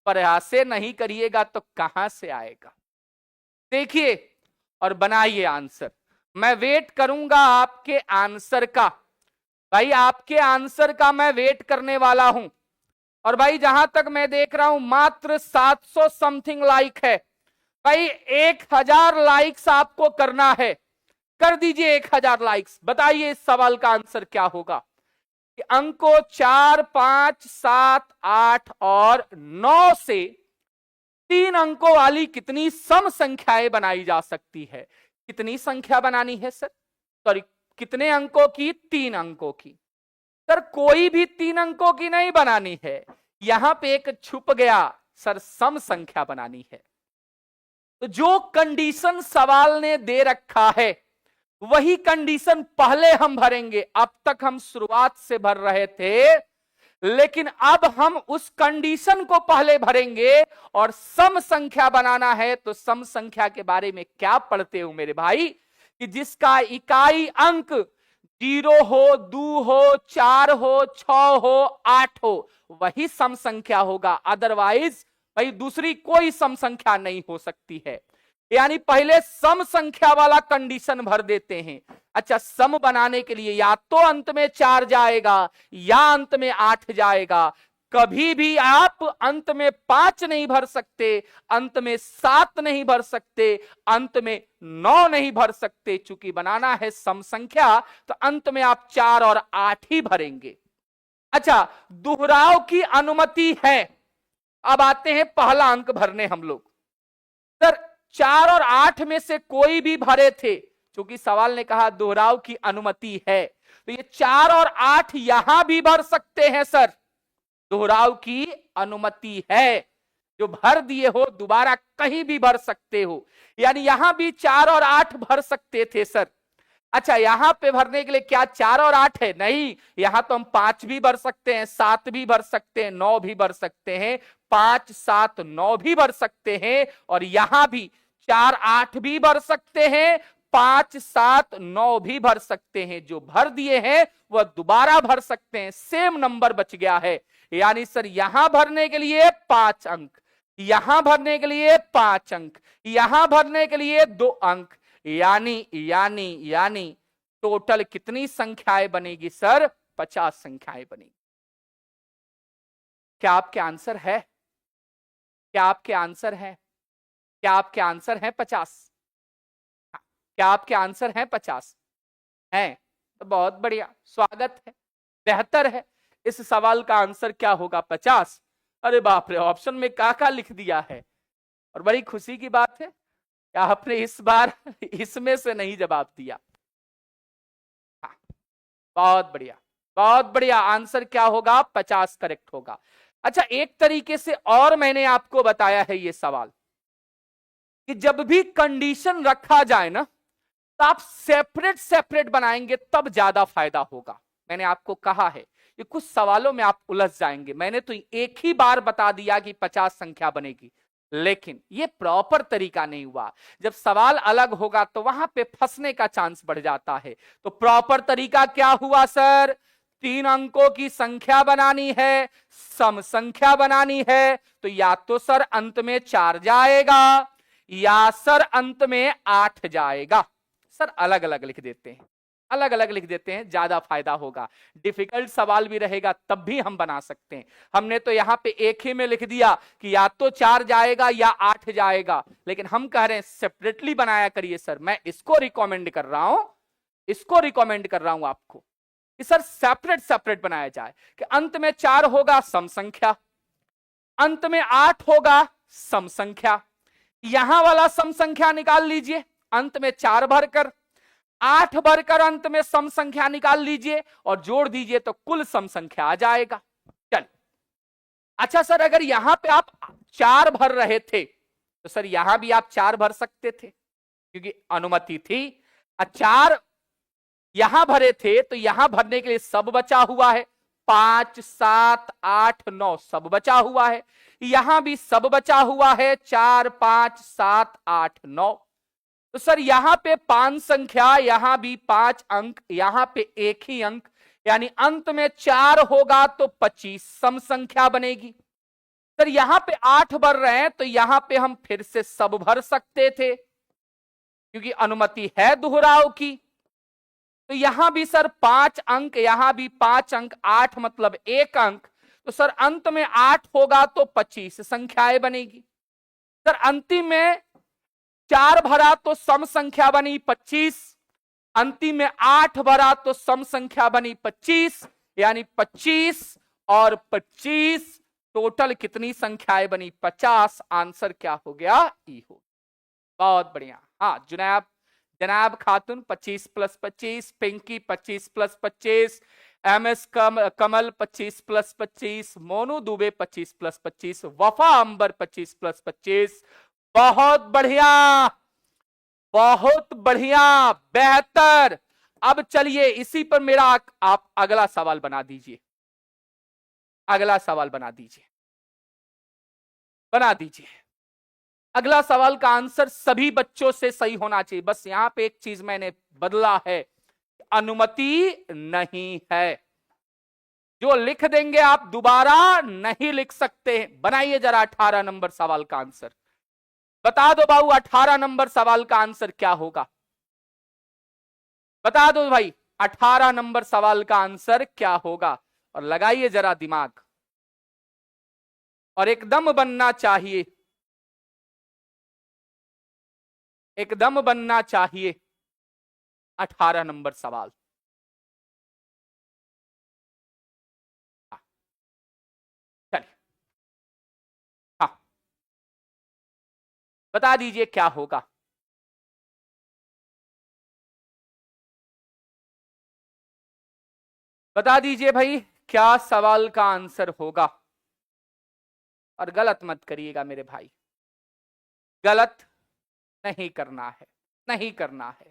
प्रयास से नहीं करिएगा तो कहां से आएगा। देखिए और बनाइए आंसर। मैं वेट करूंगा आपके आंसर का, भाई आपके आंसर का मैं वेट करने वाला हूं। और भाई जहां तक मैं देख रहा हूं मात्र 700 समथिंग लाइक है। भाई 1000 लाइक्स आपको करना है, कर दीजिए 1000 लाइक्स। बताइए इस सवाल का आंसर क्या होगा कि अंकों 4 5 7 8 और 9 से 3 अंकों वाली कितनी सम संख्याएं बनाई जा सकती है। कितनी संख्या बनानी है सर? सॉरी, कितने अंकों की? 3 अंकों की। सर कोई भी 3 अंकों की नहीं बनानी है, यहां पे एक छुप गया सर, सम संख्या बनानी है। तो जो कंडीशन सवाल ने दे रखा है वही कंडीशन पहले हम भरेंगे। अब तक हम शुरुआत से भर रहे थे, लेकिन अब हम उस कंडीशन को पहले भरेंगे। और सम संख्या बनाना है तो सम संख्या के बारे में क्या पढ़ते हो मेरे भाई, कि जिसका इकाई अंक 0 हो, 2 हो, 4 हो, 6 हो, 8 हो, वही सम संख्या होगा। अदरवाइज भाई दूसरी कोई सम संख्या नहीं हो सकती है। यानी पहले सम संख्या वाला कंडीशन भर देते हैं। अच्छा, सम बनाने के लिए या तो अंत में 4 जाएगा या अंत में 8 जाएगा। कभी भी आप अंत में 5 नहीं भर सकते, अंत में 7 नहीं भर सकते, अंत में 9 नहीं भर सकते। चूंकि बनाना है सम संख्या तो अंत में आप 4 और 8 ही भरेंगे। अच्छा, दोहराव की अनुमति है। अब आते हैं पहला अंक भरने हम लोग। सर 4 और 8 में से कोई भी भरे थे, क्योंकि सवाल ने कहा दोहराव की अनुमति है, तो ये 4 और 8 यहां भी भर सकते हैं सर, दोहराव की अनुमति है। जो भर दिए हो दोबारा कहीं भी भर सकते हो, यानी यहां भी 4 और 8 भर सकते थे सर। अच्छा, यहां पे भरने के लिए क्या 4 और 8 है? नहीं, यहां तो हम 5 भी भर सकते हैं, 7 भी भर सकते हैं, 9 भी भर सकते हैं, 5, 7, 9 भी भर सकते हैं। और यहां भी 4, 8 भी भर सकते हैं, 5, 7, 9 भी भर सकते हैं। जो भर दिए हैं वह दोबारा भर सकते हैं, सेम नंबर बच गया है। यानी सर यहां भरने के लिए 5 अंक, यहां भरने के लिए 5 अंक, यहां भरने के लिए 2 अंक, यानी टोटल कितनी संख्याएं बनेगी सर? 50 संख्याएं बनेगी। क्या आपके आंसर है? क्या आपके आंसर है? क्या आपके आंसर है 50? क्या आपके आंसर है 50 है? तो बहुत बढ़िया, स्वागत है, बेहतर है। इस सवाल का आंसर क्या होगा? 50। अरे बाप रे, ऑप्शन में क्या लिख दिया है। और बड़ी खुशी की बात है कि आपने इस बार इसमें से नहीं जवाब दिया। हाँ, बहुत बढ़िया, बहुत बढ़िया। आंसर क्या होगा? 50 करेक्ट होगा। अच्छा, एक तरीके से और मैंने आपको बताया है ये सवाल कि जब भी कंडीशन रखा जाए ना, तो आप सेपरेट सेपरेट बनाएंगे तब ज्यादा फायदा होगा। मैंने आपको कहा है कि कुछ सवालों में आप उलझ जाएंगे। मैंने तो एक ही बार बता दिया कि 50 संख्या बनेगी, लेकिन ये प्रॉपर तरीका नहीं हुआ। जब सवाल अलग होगा तो वहां पे फंसने का चांस बढ़ जाता है। तो प्रॉपर तरीका क्या हुआ सर? 3 अंकों की संख्या बनानी है, सम संख्या बनानी है, तो या तो सर अंत में 4 जाएगा या सर अंत में 8 जाएगा। सर अलग अलग लिख देते हैं, अलग अलग लिख देते हैं, ज्यादा फायदा होगा। डिफिकल्ट सवाल भी रहेगा तब भी हम बना सकते हैं। हमने तो यहां पे एक ही में लिख दिया कि या तो 4 जाएगा या 8 जाएगा, लेकिन हम कह रहे हैं सेपरेटली बनाया करिए सर। मैं इसको रिकमेंड कर रहा हूं, इसको रिकमेंड कर रहा हूं आपको कि सर सेपरेट सेपरेट बनाया जाए। कि अंत में 4 होगा सम संख्या, अंत में 8 होगा सम संख्या। यहां वाला सम संख्या निकाल लीजिए, अंत में 4 भरकर, 8 भरकर अंत में सम संख्या निकाल लीजिए और जोड़ दीजिए तो कुल सम संख्या आ जाएगा। चल, अच्छा सर अगर यहां पे आप 4 भर रहे थे तो सर यहां भी आप 4 भर सकते थे क्योंकि अनुमति थी। 4 यहां भरे थे तो यहां भरने के लिए सब बचा हुआ है, 5, 7, 8, 9 सब बचा हुआ है। यहां भी सब बचा हुआ है, 4, 5, 7, 8, 9। तो सर यहां पे 5 संख्या, यहां भी 5 अंक, यहां पे एक ही अंक, यानी अंत में 4 होगा तो 25 सम संख्या बनेगी। सर यहां पे 8 भर रहे हैं तो यहां पे हम फिर से सब भर सकते थे क्योंकि अनुमति है दोहराव की। तो यहां भी सर 5 अंक, यहां भी 5 अंक, 8 मतलब 1 अंक, तो सर अंत में 8 होगा तो 25 संख्याएं बनेगी। सर अंतिम में 4 भरा तो सम संख्या बनी 25, अंतिम में 8 भरा तो सम संख्या बनी 25, यानी 25 और 25 टोटल कितनी संख्याएं बनी? 50। आंसर क्या हो गया? ई हो। बहुत बढ़िया। हाँ जनाब खातून 25 + 25, पिंकी 25 + 25, MS कमल 25 + 25, मोनू दुबे 25 + 25, वफा अंबर 25 + 25। बहुत बढ़िया, बहुत बढ़िया, बेहतर। अब चलिए इसी पर मेरा आप अगला सवाल बना दीजिए, अगला सवाल बना दीजिए, बना दीजिए। अगला सवाल का आंसर सभी बच्चों से सही होना चाहिए। बस यहां पे एक चीज मैंने बदला है, अनुमति नहीं है। जो लिख देंगे आप दोबारा नहीं लिख सकते। बनाइए जरा 18 नंबर सवाल का आंसर। बता दो बाबू 18 नंबर सवाल का आंसर क्या होगा, बता दो भाई 18 नंबर सवाल का आंसर क्या होगा। और लगाइए जरा दिमाग, और एकदम बनना चाहिए, एकदम बनना चाहिए। 18 नंबर सवाल, चलिए हाँ, बता दीजिए क्या होगा। बता दीजिए भाई क्या सवाल का आंसर होगा। और गलत मत करिएगा मेरे भाई, गलत नहीं करना है, नहीं करना है।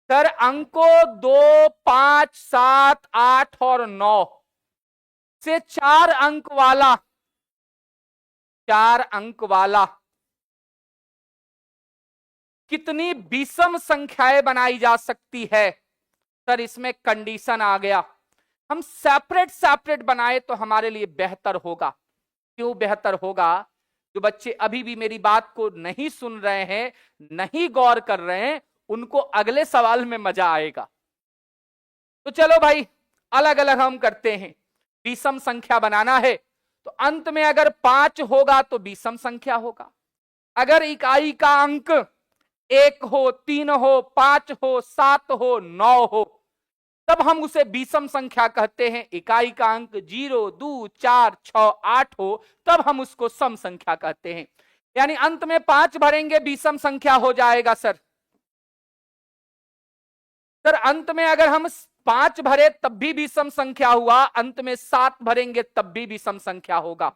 सर अंकों 2, 5, 7, 8 और 9 से 4 अंक वाला, 4 अंक वाला कितनी विषम संख्याएं बनाई जा सकती है। सर इसमें कंडीशन आ गया, हम सेपरेट सेपरेट बनाए तो हमारे लिए बेहतर होगा। क्यों बेहतर होगा? जो बच्चे अभी भी मेरी बात को नहीं सुन रहे हैं, नहीं गौर कर रहे हैं, उनको अगले सवाल में मजा आएगा। तो चलो भाई अलग अलग हम करते हैं। विषम संख्या बनाना है तो अंत में अगर 5 होगा तो विषम संख्या होगा। अगर इकाई का अंक 1 हो, 3 हो, 5 हो, 7 हो, 9 हो, तब हम उसे विषम संख्या कहते हैं। इकाई का अंक 0, 2, 4, 6, 8 हो, तब हम उसको सम संख्या कहते हैं। यानी अंत में 5 भरेंगे विषम संख्या हो जाएगा। सर अंत में अगर हम 5 भरे तब भी विषम संख्या हुआ, अंत में 7 भरेंगे तब भी विषम संख्या होगा।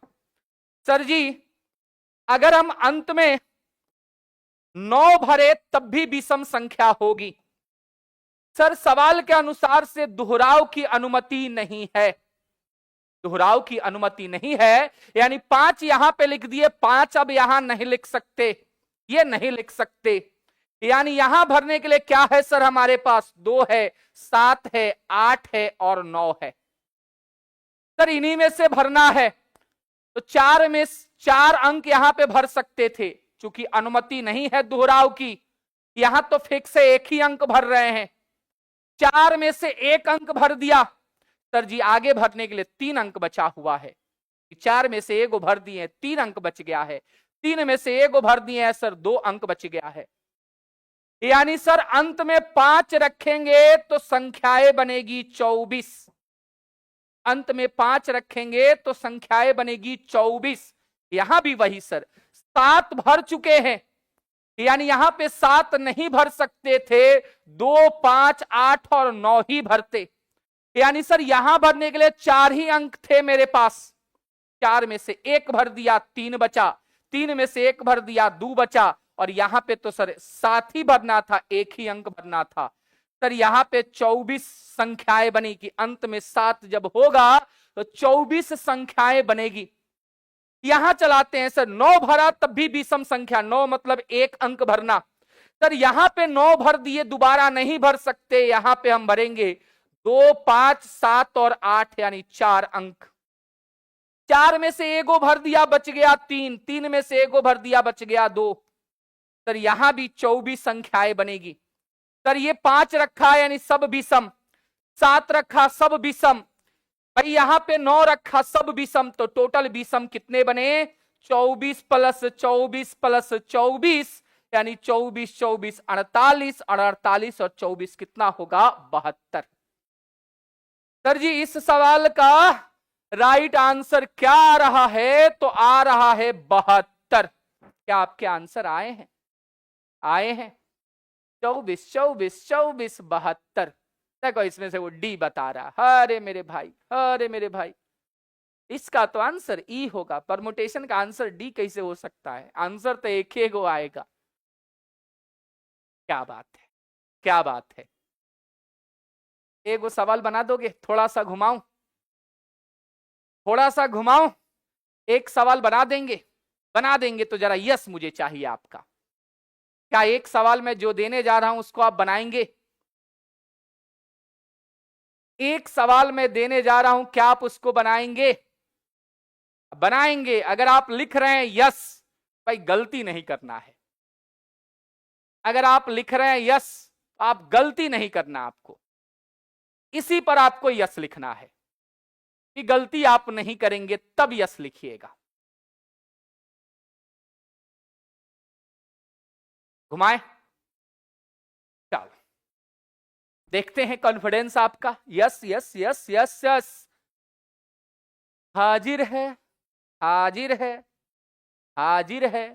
सर जी अगर हम अंत में 9 भरे तब भी विषम संख्या होगी। सर सवाल के अनुसार से दोहराव की अनुमति नहीं है, दोहराव की अनुमति नहीं है। यानी 5 यहां पे लिख दिए, 5 अब यहां नहीं लिख सकते, ये नहीं लिख सकते। यानी यहां भरने के लिए क्या है सर हमारे पास? 2 है, 7 है, 8 है और 9 है। सर इन्हीं में से भरना है तो 4 में 4 अंक यहां पे भर सकते थे। चूंकि अनुमति नहीं है दोहराव की, यहां तो फिक्स है एक ही अंक भर रहे हैं। 4 में से 1 अंक भर दिया। सर जी आगे भरने के लिए 3 अंक बचा हुआ है। 4 में से 1 भर दिए, 3 अंक बच गया है। 3 में से 1 भर दिए हैं सर, 2 अंक बच गया है। यानी सर अंत में 5 रखेंगे तो संख्याएं बनेगी 24। अंत में 5 रखेंगे तो संख्याएं बनेगी 24। यहां भी वही सर, 7 भर चुके हैं, यानी यहां पे 7 नहीं भर सकते थे, 2, 5, 8 और 9 ही भरते। यानी सर यहां भरने के लिए 4 ही अंक थे मेरे पास। 4 में से 1 भर दिया, 3 बचा। 3 में से 1 भर दिया, 2 बचा। और यहां पे तो सर 7 ही भरना था, 1 ही अंक भरना था। सर यहां पे 24 संख्याएं बनी कि अंत में 7 जब होगा तो 24 संख्याएं बनेगी। यहां चलाते हैं सर, 9 भरा तब भी विषम संख्या, 9 मतलब 1 अंक भरना। सर यहां पे 9 भर दिए, दोबारा नहीं भर सकते। यहां पे हम भरेंगे 2, 5, 7 और 8 यानी 4 अंक। 4 में से 1 भर दिया, बच गया 3। 3 में से 1 भर दिया, बच गया 2। सर यहां भी 24 संख्याएं बनेगी। सर ये 5 रखा यानी सब विषम, 7 रखा सब विषम, भाई यहां पे 9 रखा सब विषम। तो टोटल विषम कितने बने? 24 प्लस 24 प्लस 24 यानी 24, 24, 48 और 48 और 24 कितना होगा? 72। सर जी इस सवाल का राइट आंसर क्या आ रहा है? तो आ रहा है 72। क्या आपके आंसर आए हैं? आए हैं 24, 24, 24, 72। देखो इसमें से वो डी बता रहा। अरे मेरे भाई, अरे मेरे भाई, इसका तो आंसर ई होगा। परमुटेशन का आंसर डी कैसे हो सकता है? आंसर तो एक ही गो आएगा। क्या बात है, क्या बात है। एक वो सवाल बना दोगे, थोड़ा सा घुमाऊं, थोड़ा सा घुमाऊं, एक सवाल बना देंगे? बना देंगे तो जरा यस मुझे चाहिए आपका। क्या एक सवाल में जो देने जा रहा हूं उसको आप बनाएंगे? एक सवाल में देने जा रहा हूं, क्या आप उसको बनाएंगे? बनाएंगे। अगर आप लिख रहे हैं यस, भाई गलती नहीं करना है। अगर आप लिख रहे हैं यस, आप गलती नहीं करना आपको, इसी पर आपको यस लिखना है कि गलती आप नहीं करेंगे, तब यस लिखिएगा। घुमाए, चलो देखते हैं कॉन्फिडेंस आपका। Yes yes yes yes yes, हाजिर है, हाजिर है, हाजिर है।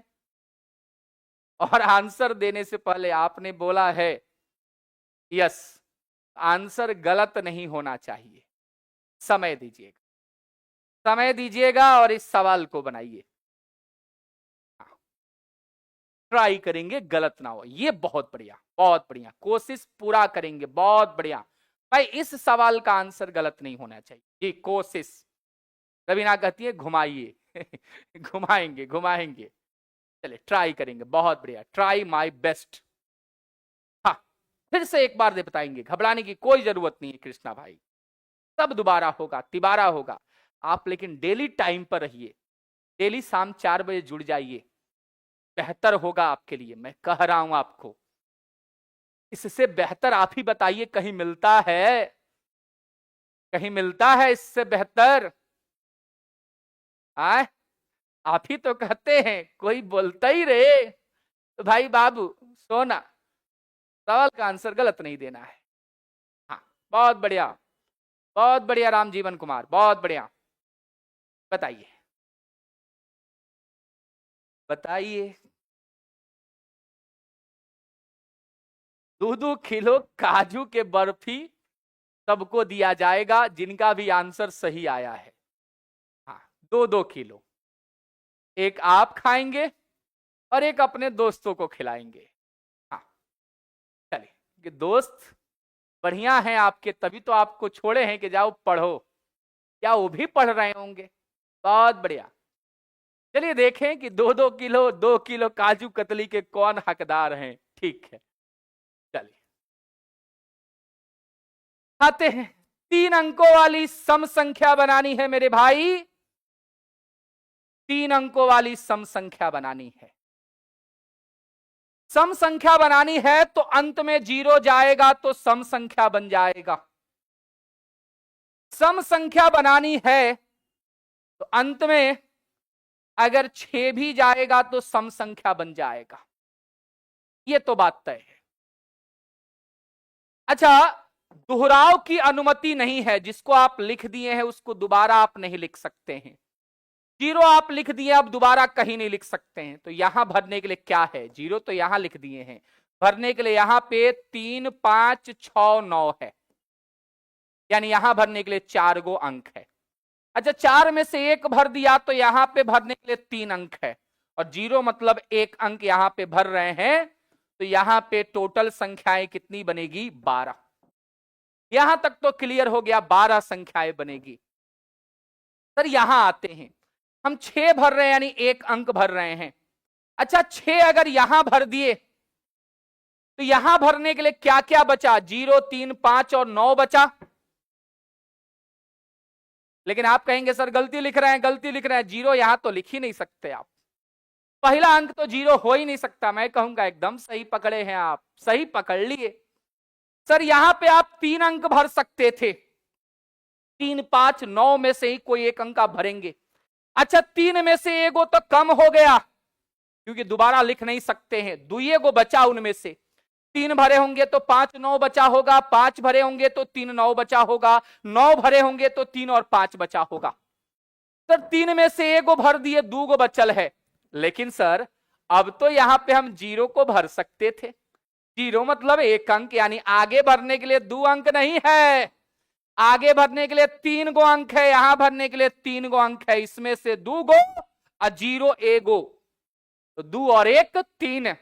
और आंसर देने से पहले आपने बोला है यस, आंसर गलत नहीं होना चाहिए। समय दीजिएगा, समय दीजिएगा और इस सवाल को बनाइए। ट्राई करेंगे गलत ना हो, ये बहुत बढ़िया, बहुत बढ़िया, कोशिश पूरा करेंगे, बहुत बढ़िया। भाई इस सवाल का आंसर गलत नहीं होना चाहिए जी, कोशिश। रवीना कहती है घुमाइए घुमाएंगे घुमाएंगे, चलिए ट्राई करेंगे, बहुत बढ़िया, ट्राई माय बेस्ट। हाँ, फिर से एक बार दे बताएंगे, घबराने की कोई जरूरत नहीं है कृष्णा भाई, सब दोबारा होगा, तिबारा होगा। आप लेकिन डेली टाइम पर रहिए, डेली शाम 4 बजे जुड़ जाइए, बेहतर होगा आपके लिए, मैं कह रहा हूं आपको। इससे बेहतर आप ही बताइए, कहीं मिलता है? कहीं मिलता है इससे बेहतर? आए, आप ही तो कहते हैं, कोई बोलता ही रहे। तो भाई बाबू सोना, सवाल का आंसर गलत नहीं देना है। हाँ, बहुत बढ़िया, बहुत बढ़िया राम जीवन कुमार, बहुत बढ़िया। बताइए, बताइए। 2-2 किलो काजू के बर्फी सबको दिया जाएगा जिनका भी आंसर सही आया है। हाँ, 2-2 किलो, एक आप खाएंगे और एक अपने दोस्तों को खिलाएंगे। हाँ, चलिए, कि दोस्त बढ़िया हैं आपके, तभी तो आपको छोड़े हैं कि जाओ पढ़ो। क्या वो भी पढ़ रहे होंगे? बहुत बढ़िया। चलिए देखें कि 2-2 किलो, 2 किलो काजू कतली के कौन हकदार हैं। ठीक है, चलिए आते हैं। 3 अंकों वाली सम संख्या बनानी है मेरे भाई, 3 अंकों वाली सम संख्या बनानी है। सम संख्या बनानी है तो अंत में 0 जाएगा तो सम संख्या बन जाएगा। सम संख्या बनानी है तो अंत में अगर 6 भी जाएगा तो सम संख्या बन जाएगा, ये तो बात तय है। अच्छा, दोहराव की अनुमति नहीं है, जिसको आप लिख दिए हैं उसको दोबारा आप नहीं लिख सकते हैं। 0 आप लिख दिए, अब दोबारा कहीं नहीं लिख सकते हैं। तो यहां भरने के लिए क्या है, 0 तो यहां लिख दिए हैं, भरने के लिए यहां पे 3, 5, 6, 9 है, यानी यहां भरने के लिए 4 गो अंक है। अच्छा, 4 में से 1 भर दिया तो यहां पे भरने के लिए 3 अंक है, और 0 मतलब 1 अंक यहां पे भर रहे हैं, तो यहां पे टोटल संख्याएं कितनी बनेगी? 12। यहां तक तो क्लियर हो गया, 12 संख्याएं बनेगी। सर यहां आते हैं, हम 6 भर रहे हैं, यानी 1 अंक भर रहे हैं। अच्छा, 6 अगर यहां भर दिए तो यहां भरने के लिए क्या क्या बचा? 0, 3, 5 और 9 बचा। लेकिन आप कहेंगे सर गलती लिख रहे हैं, गलती लिख रहे हैं, 0 यहां तो लिख ही नहीं सकते आप, पहला अंक तो 0 हो ही नहीं सकता। मैं कहूंगा एकदम सही पकड़े हैं आप, सही पकड़ लिए। सर यहां पे आप 3 अंक भर सकते थे, 3, 5, 9 में से ही कोई एक अंक आप भरेंगे। अच्छा, 3 में से एगो तो कम हो गया, क्योंकि दोबारा लिख नहीं सकते हैं, दुए गो बचा उनमें से। 3 भरे होंगे तो 5, 9 बचा होगा, 5 भरे होंगे तो 3, 9 बचा होगा, 9 भरे होंगे तो 3 और 5 बचा होगा। सर 3 में से एगो भर दिए, 2 गो बचल है। लेकिन सर अब तो यहां पे हम 0 को भर सकते थे, 0 मतलब 1 अंक, यानी आगे भरने के लिए 2 अंक नहीं है, आगे भरने के लिए 3 गो अंक है, यहां भरने के लिए 3 गो अंक है, इसमें से 2 गो और 0 एगो, तो 2 और 1 3।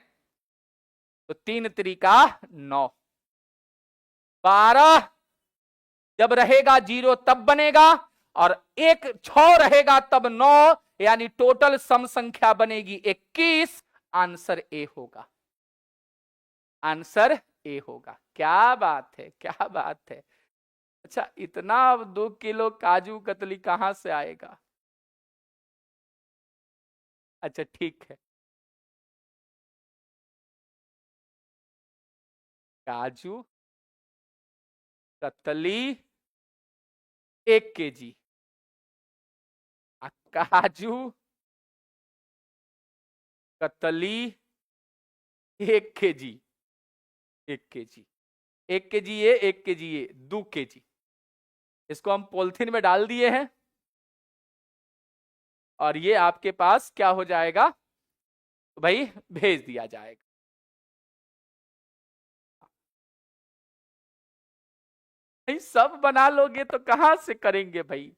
तो 3 त्रिका 9, 12 जब रहेगा 0 तब बनेगा, और 1 6 रहेगा तब 9, यानी टोटल सम संख्या बनेगी 21। आंसर ए होगा, आंसर ए होगा। क्या बात है, क्या बात है। अच्छा, इतना 2 किलो काजू कतली कहां से आएगा? अच्छा ठीक है, kaju katli 1 KG, kaju katli 1 KG, 1 KG, 1 KG ये, 1 केजी ये, 2 केजी। इसको हम पॉलिथीन में डाल दिए हैं, और ये आपके पास क्या हो जाएगा, तो भाई भेज दिया जाएगा। भाई सब बना लोगे तो कहां से करेंगे भाई?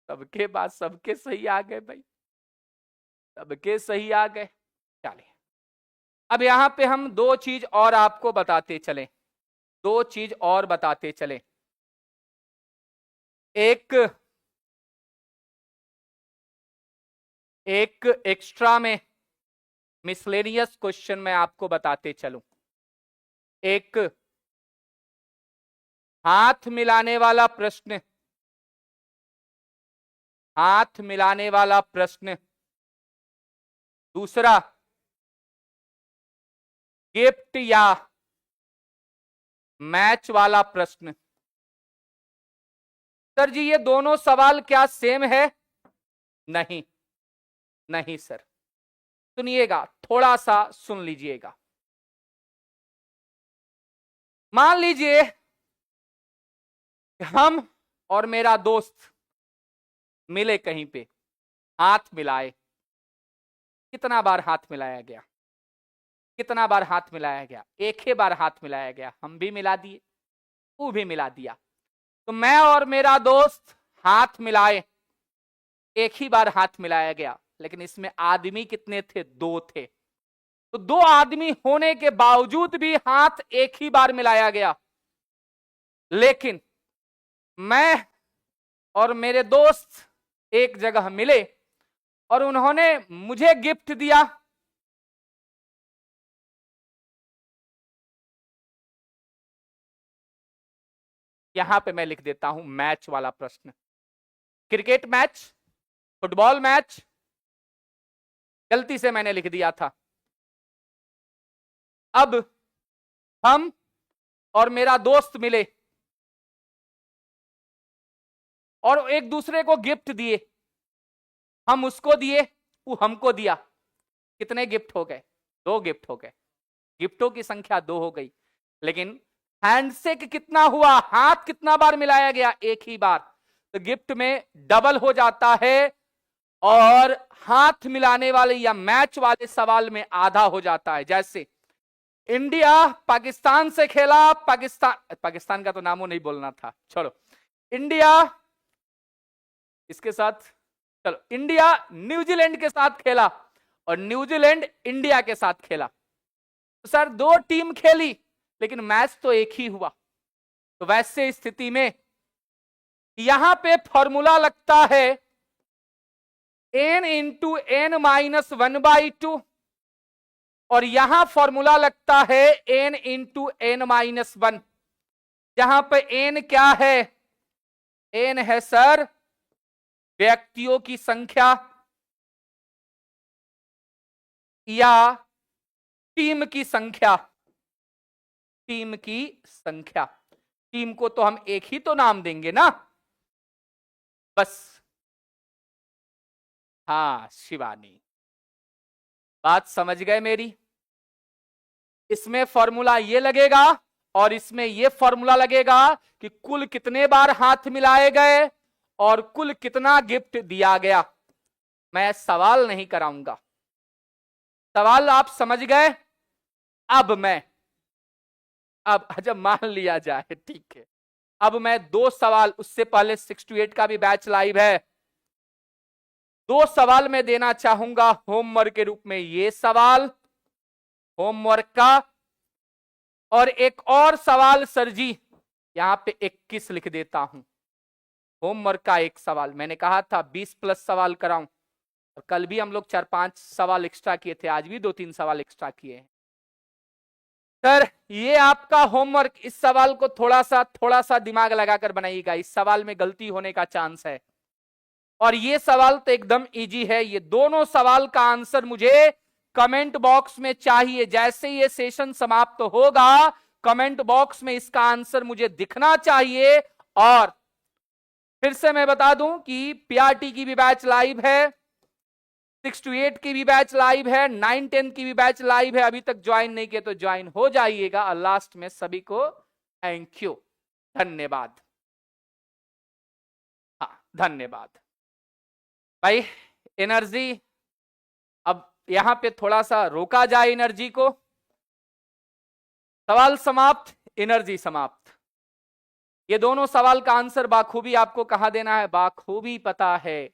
सबके बाद सबके सही आ गए भाई, सबके सही आ गए। चलिए, अब यहां पे हम 2 चीज और आपको बताते चले, 2 चीज और बताते चले। एक एक्स्ट्रा में मिसलेनियस क्वेश्चन मैं आपको बताते चलूं। एक हाथ मिलाने वाला प्रश्न, हाथ मिलाने वाला प्रश्न। दूसरा गिफ्ट या मैच वाला प्रश्न। सर जी ये दोनों सवाल क्या सेम है? नहीं, नहीं सर। सुनिएगा, थोड़ा सा सुन लीजिएगा। मान लीजिए हम और मेरा दोस्त मिले कहीं पे, हाथ मिलाए। कितना बार हाथ मिलाया गया? कितना बार हाथ मिलाया गया? एक ही बार हाथ मिलाया गया। हम भी मिला दिए, वो भी मिला दिया। तो मैं और मेरा दोस्त हाथ मिलाए, एक ही बार हाथ मिलाया गया, लेकिन इसमें आदमी कितने थे? 2 थे। तो 2 आदमी होने के बावजूद भी हाथ एक ही बार मिलाया गया। लेकिन मैं और मेरे दोस्त एक जगह मिले और उन्होंने मुझे गिफ्ट दिया। यहां पे मैं लिख देता हूं मैच वाला प्रश्न। क्रिकेट मैच, फुटबॉल मैच, गलती से मैंने लिख दिया था। अब हम और मेरा दोस्त मिले और एक दूसरे को गिफ्ट दिए। हम उसको दिए, वो हमको दिया। कितने गिफ्ट हो गए? 2 गिफ्ट हो गए। गिफ्टों की संख्या 2 हो गई। लेकिन हैंडशेक कितना हुआ? हाथ कितना बार मिलाया गया? एक ही बार। तो गिफ्ट में डबल हो जाता है, और हाथ मिलाने वाले या मैच वाले सवाल में आधा हो जाता है। जैसे इंडिया पाकिस्तान से खेला, पाकिस्तान का तो नामो नहीं बोलना था, छोड़ो। इंडिया इसके साथ, चलो, इंडिया न्यूजीलैंड के साथ खेला और न्यूजीलैंड इंडिया के साथ खेला। तो सर 2 टीम खेली, लेकिन मैच तो एक ही हुआ। तो वैसे स्थिति में यहां पे फॉर्मूला लगता है n इंटू n माइनस 1/2, और यहां फॉर्मूला लगता है n इंटू n माइनस 1। जहां पे n क्या है? n है सर व्यक्तियों की संख्या या टीम की संख्या। टीम की संख्या, टीम को तो हम एक ही तो नाम देंगे ना, बस। हाँ शिवानी, बात समझ गए मेरी? इसमें फॉर्मूला ये लगेगा और इसमें ये फॉर्मूला लगेगा कि कुल कितने बार हाथ मिलाए गए और कुल कितना गिफ्ट दिया गया। मैं सवाल नहीं कराऊंगा, सवाल आप समझ गए। अब जब मान लिया जाए, ठीक है, अब मैं 2 सवाल, उससे पहले 6 to 8 का भी बैच लाइव है, 2 सवाल मैं देना चाहूंगा होमवर्क के रूप में, ये सवाल होमवर्क का, और एक और सवाल सर जी यहां पे 21 लिख देता हूं। होमवर्क का एक सवाल, मैंने कहा था 20 प्लस सवाल कराऊं, और कल भी हम लोग 4-5 सवाल एक्स्ट्रा किए थे, आज भी 2-3 सवाल एक्स्ट्रा किए हैं। सर ये आपका होमवर्क, इस सवाल को थोड़ा सा दिमाग लगाकर बनाइएगा, इस सवाल में गलती होने का चांस है। और ये सवाल तो एकदम इजी है, ये दोनों सवाल का आंसर मुझे कमेंट बॉक्स में चाहिए। जैसे ये सेशन समाप्त होगा कमेंट बॉक्स में इसका आंसर मुझे दिखना चाहिए। और फिर से मैं बता दूं कि पीआरटी की भी बैच लाइव है, 6 to 8 की भी बैच लाइव है, 9-10 की भी बैच लाइव है। अभी तक ज्वाइन नहीं किया तो ज्वाइन हो जाइएगा। और लास्ट में सभी को थैंक यू, धन्यवाद। हाँ धन्यवाद भाई। एनर्जी अब यहां पे थोड़ा सा रोका जाए एनर्जी को। सवाल समाप्त, एनर्जी समाप्त। ये दोनों सवाल का आंसर बाखूबी आपको कहां देना है, बाखूबी पता है।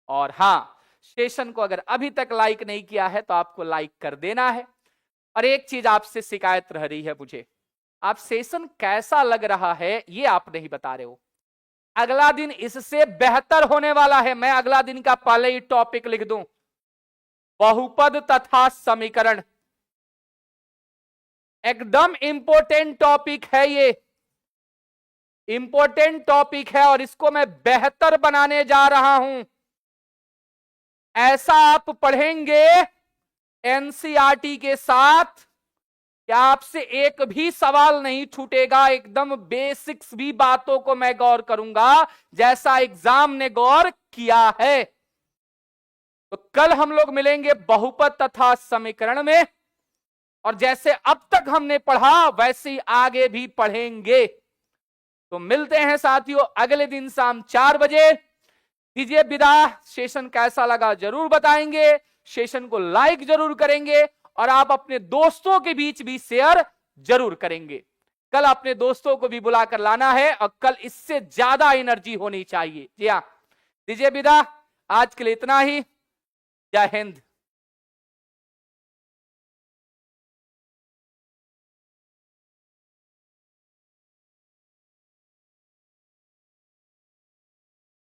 और हां, सेशन को अगर अभी तक लाइक नहीं किया है तो आपको लाइक कर देना है। और एक चीज आपसे शिकायत रह रही है मुझे, आप सेशन कैसा लग रहा है ये आप नहीं बता रहे हो। अगला दिन इससे बेहतर होने वाला है। मैं अगला दिन का पहले ही टॉपिक लिख दूं, बहुपद तथा समीकरण। एकदम इंपॉर्टेंट टॉपिक है ये, इंपॉर्टेंट टॉपिक है, और इसको मैं बेहतर बनाने जा रहा हूं। ऐसा आप पढ़ेंगे एनसीईआरटी के साथ कि आपसे एक भी सवाल नहीं छूटेगा। एकदम बेसिक्स भी बातों को मैं गौर करूंगा जैसा एग्जाम ने गौर किया है। तो कल हम लोग मिलेंगे बहुपद तथा समीकरण में, और जैसे अब तक हमने पढ़ा वैसे ही आगे भी पढ़ेंगे। तो मिलते हैं साथियों अगले दिन शाम 4 बजे। दीजिए विदा। सेशन कैसा लगा जरूर बताएंगे, सेशन को लाइक जरूर करेंगे, और आप अपने दोस्तों के बीच भी शेयर जरूर करेंगे। कल अपने दोस्तों को भी बुलाकर लाना है, और कल इससे ज्यादा एनर्जी होनी चाहिए। जी हाँ, दीजिए विदा। आज के लिए इतना ही। जय हिंद।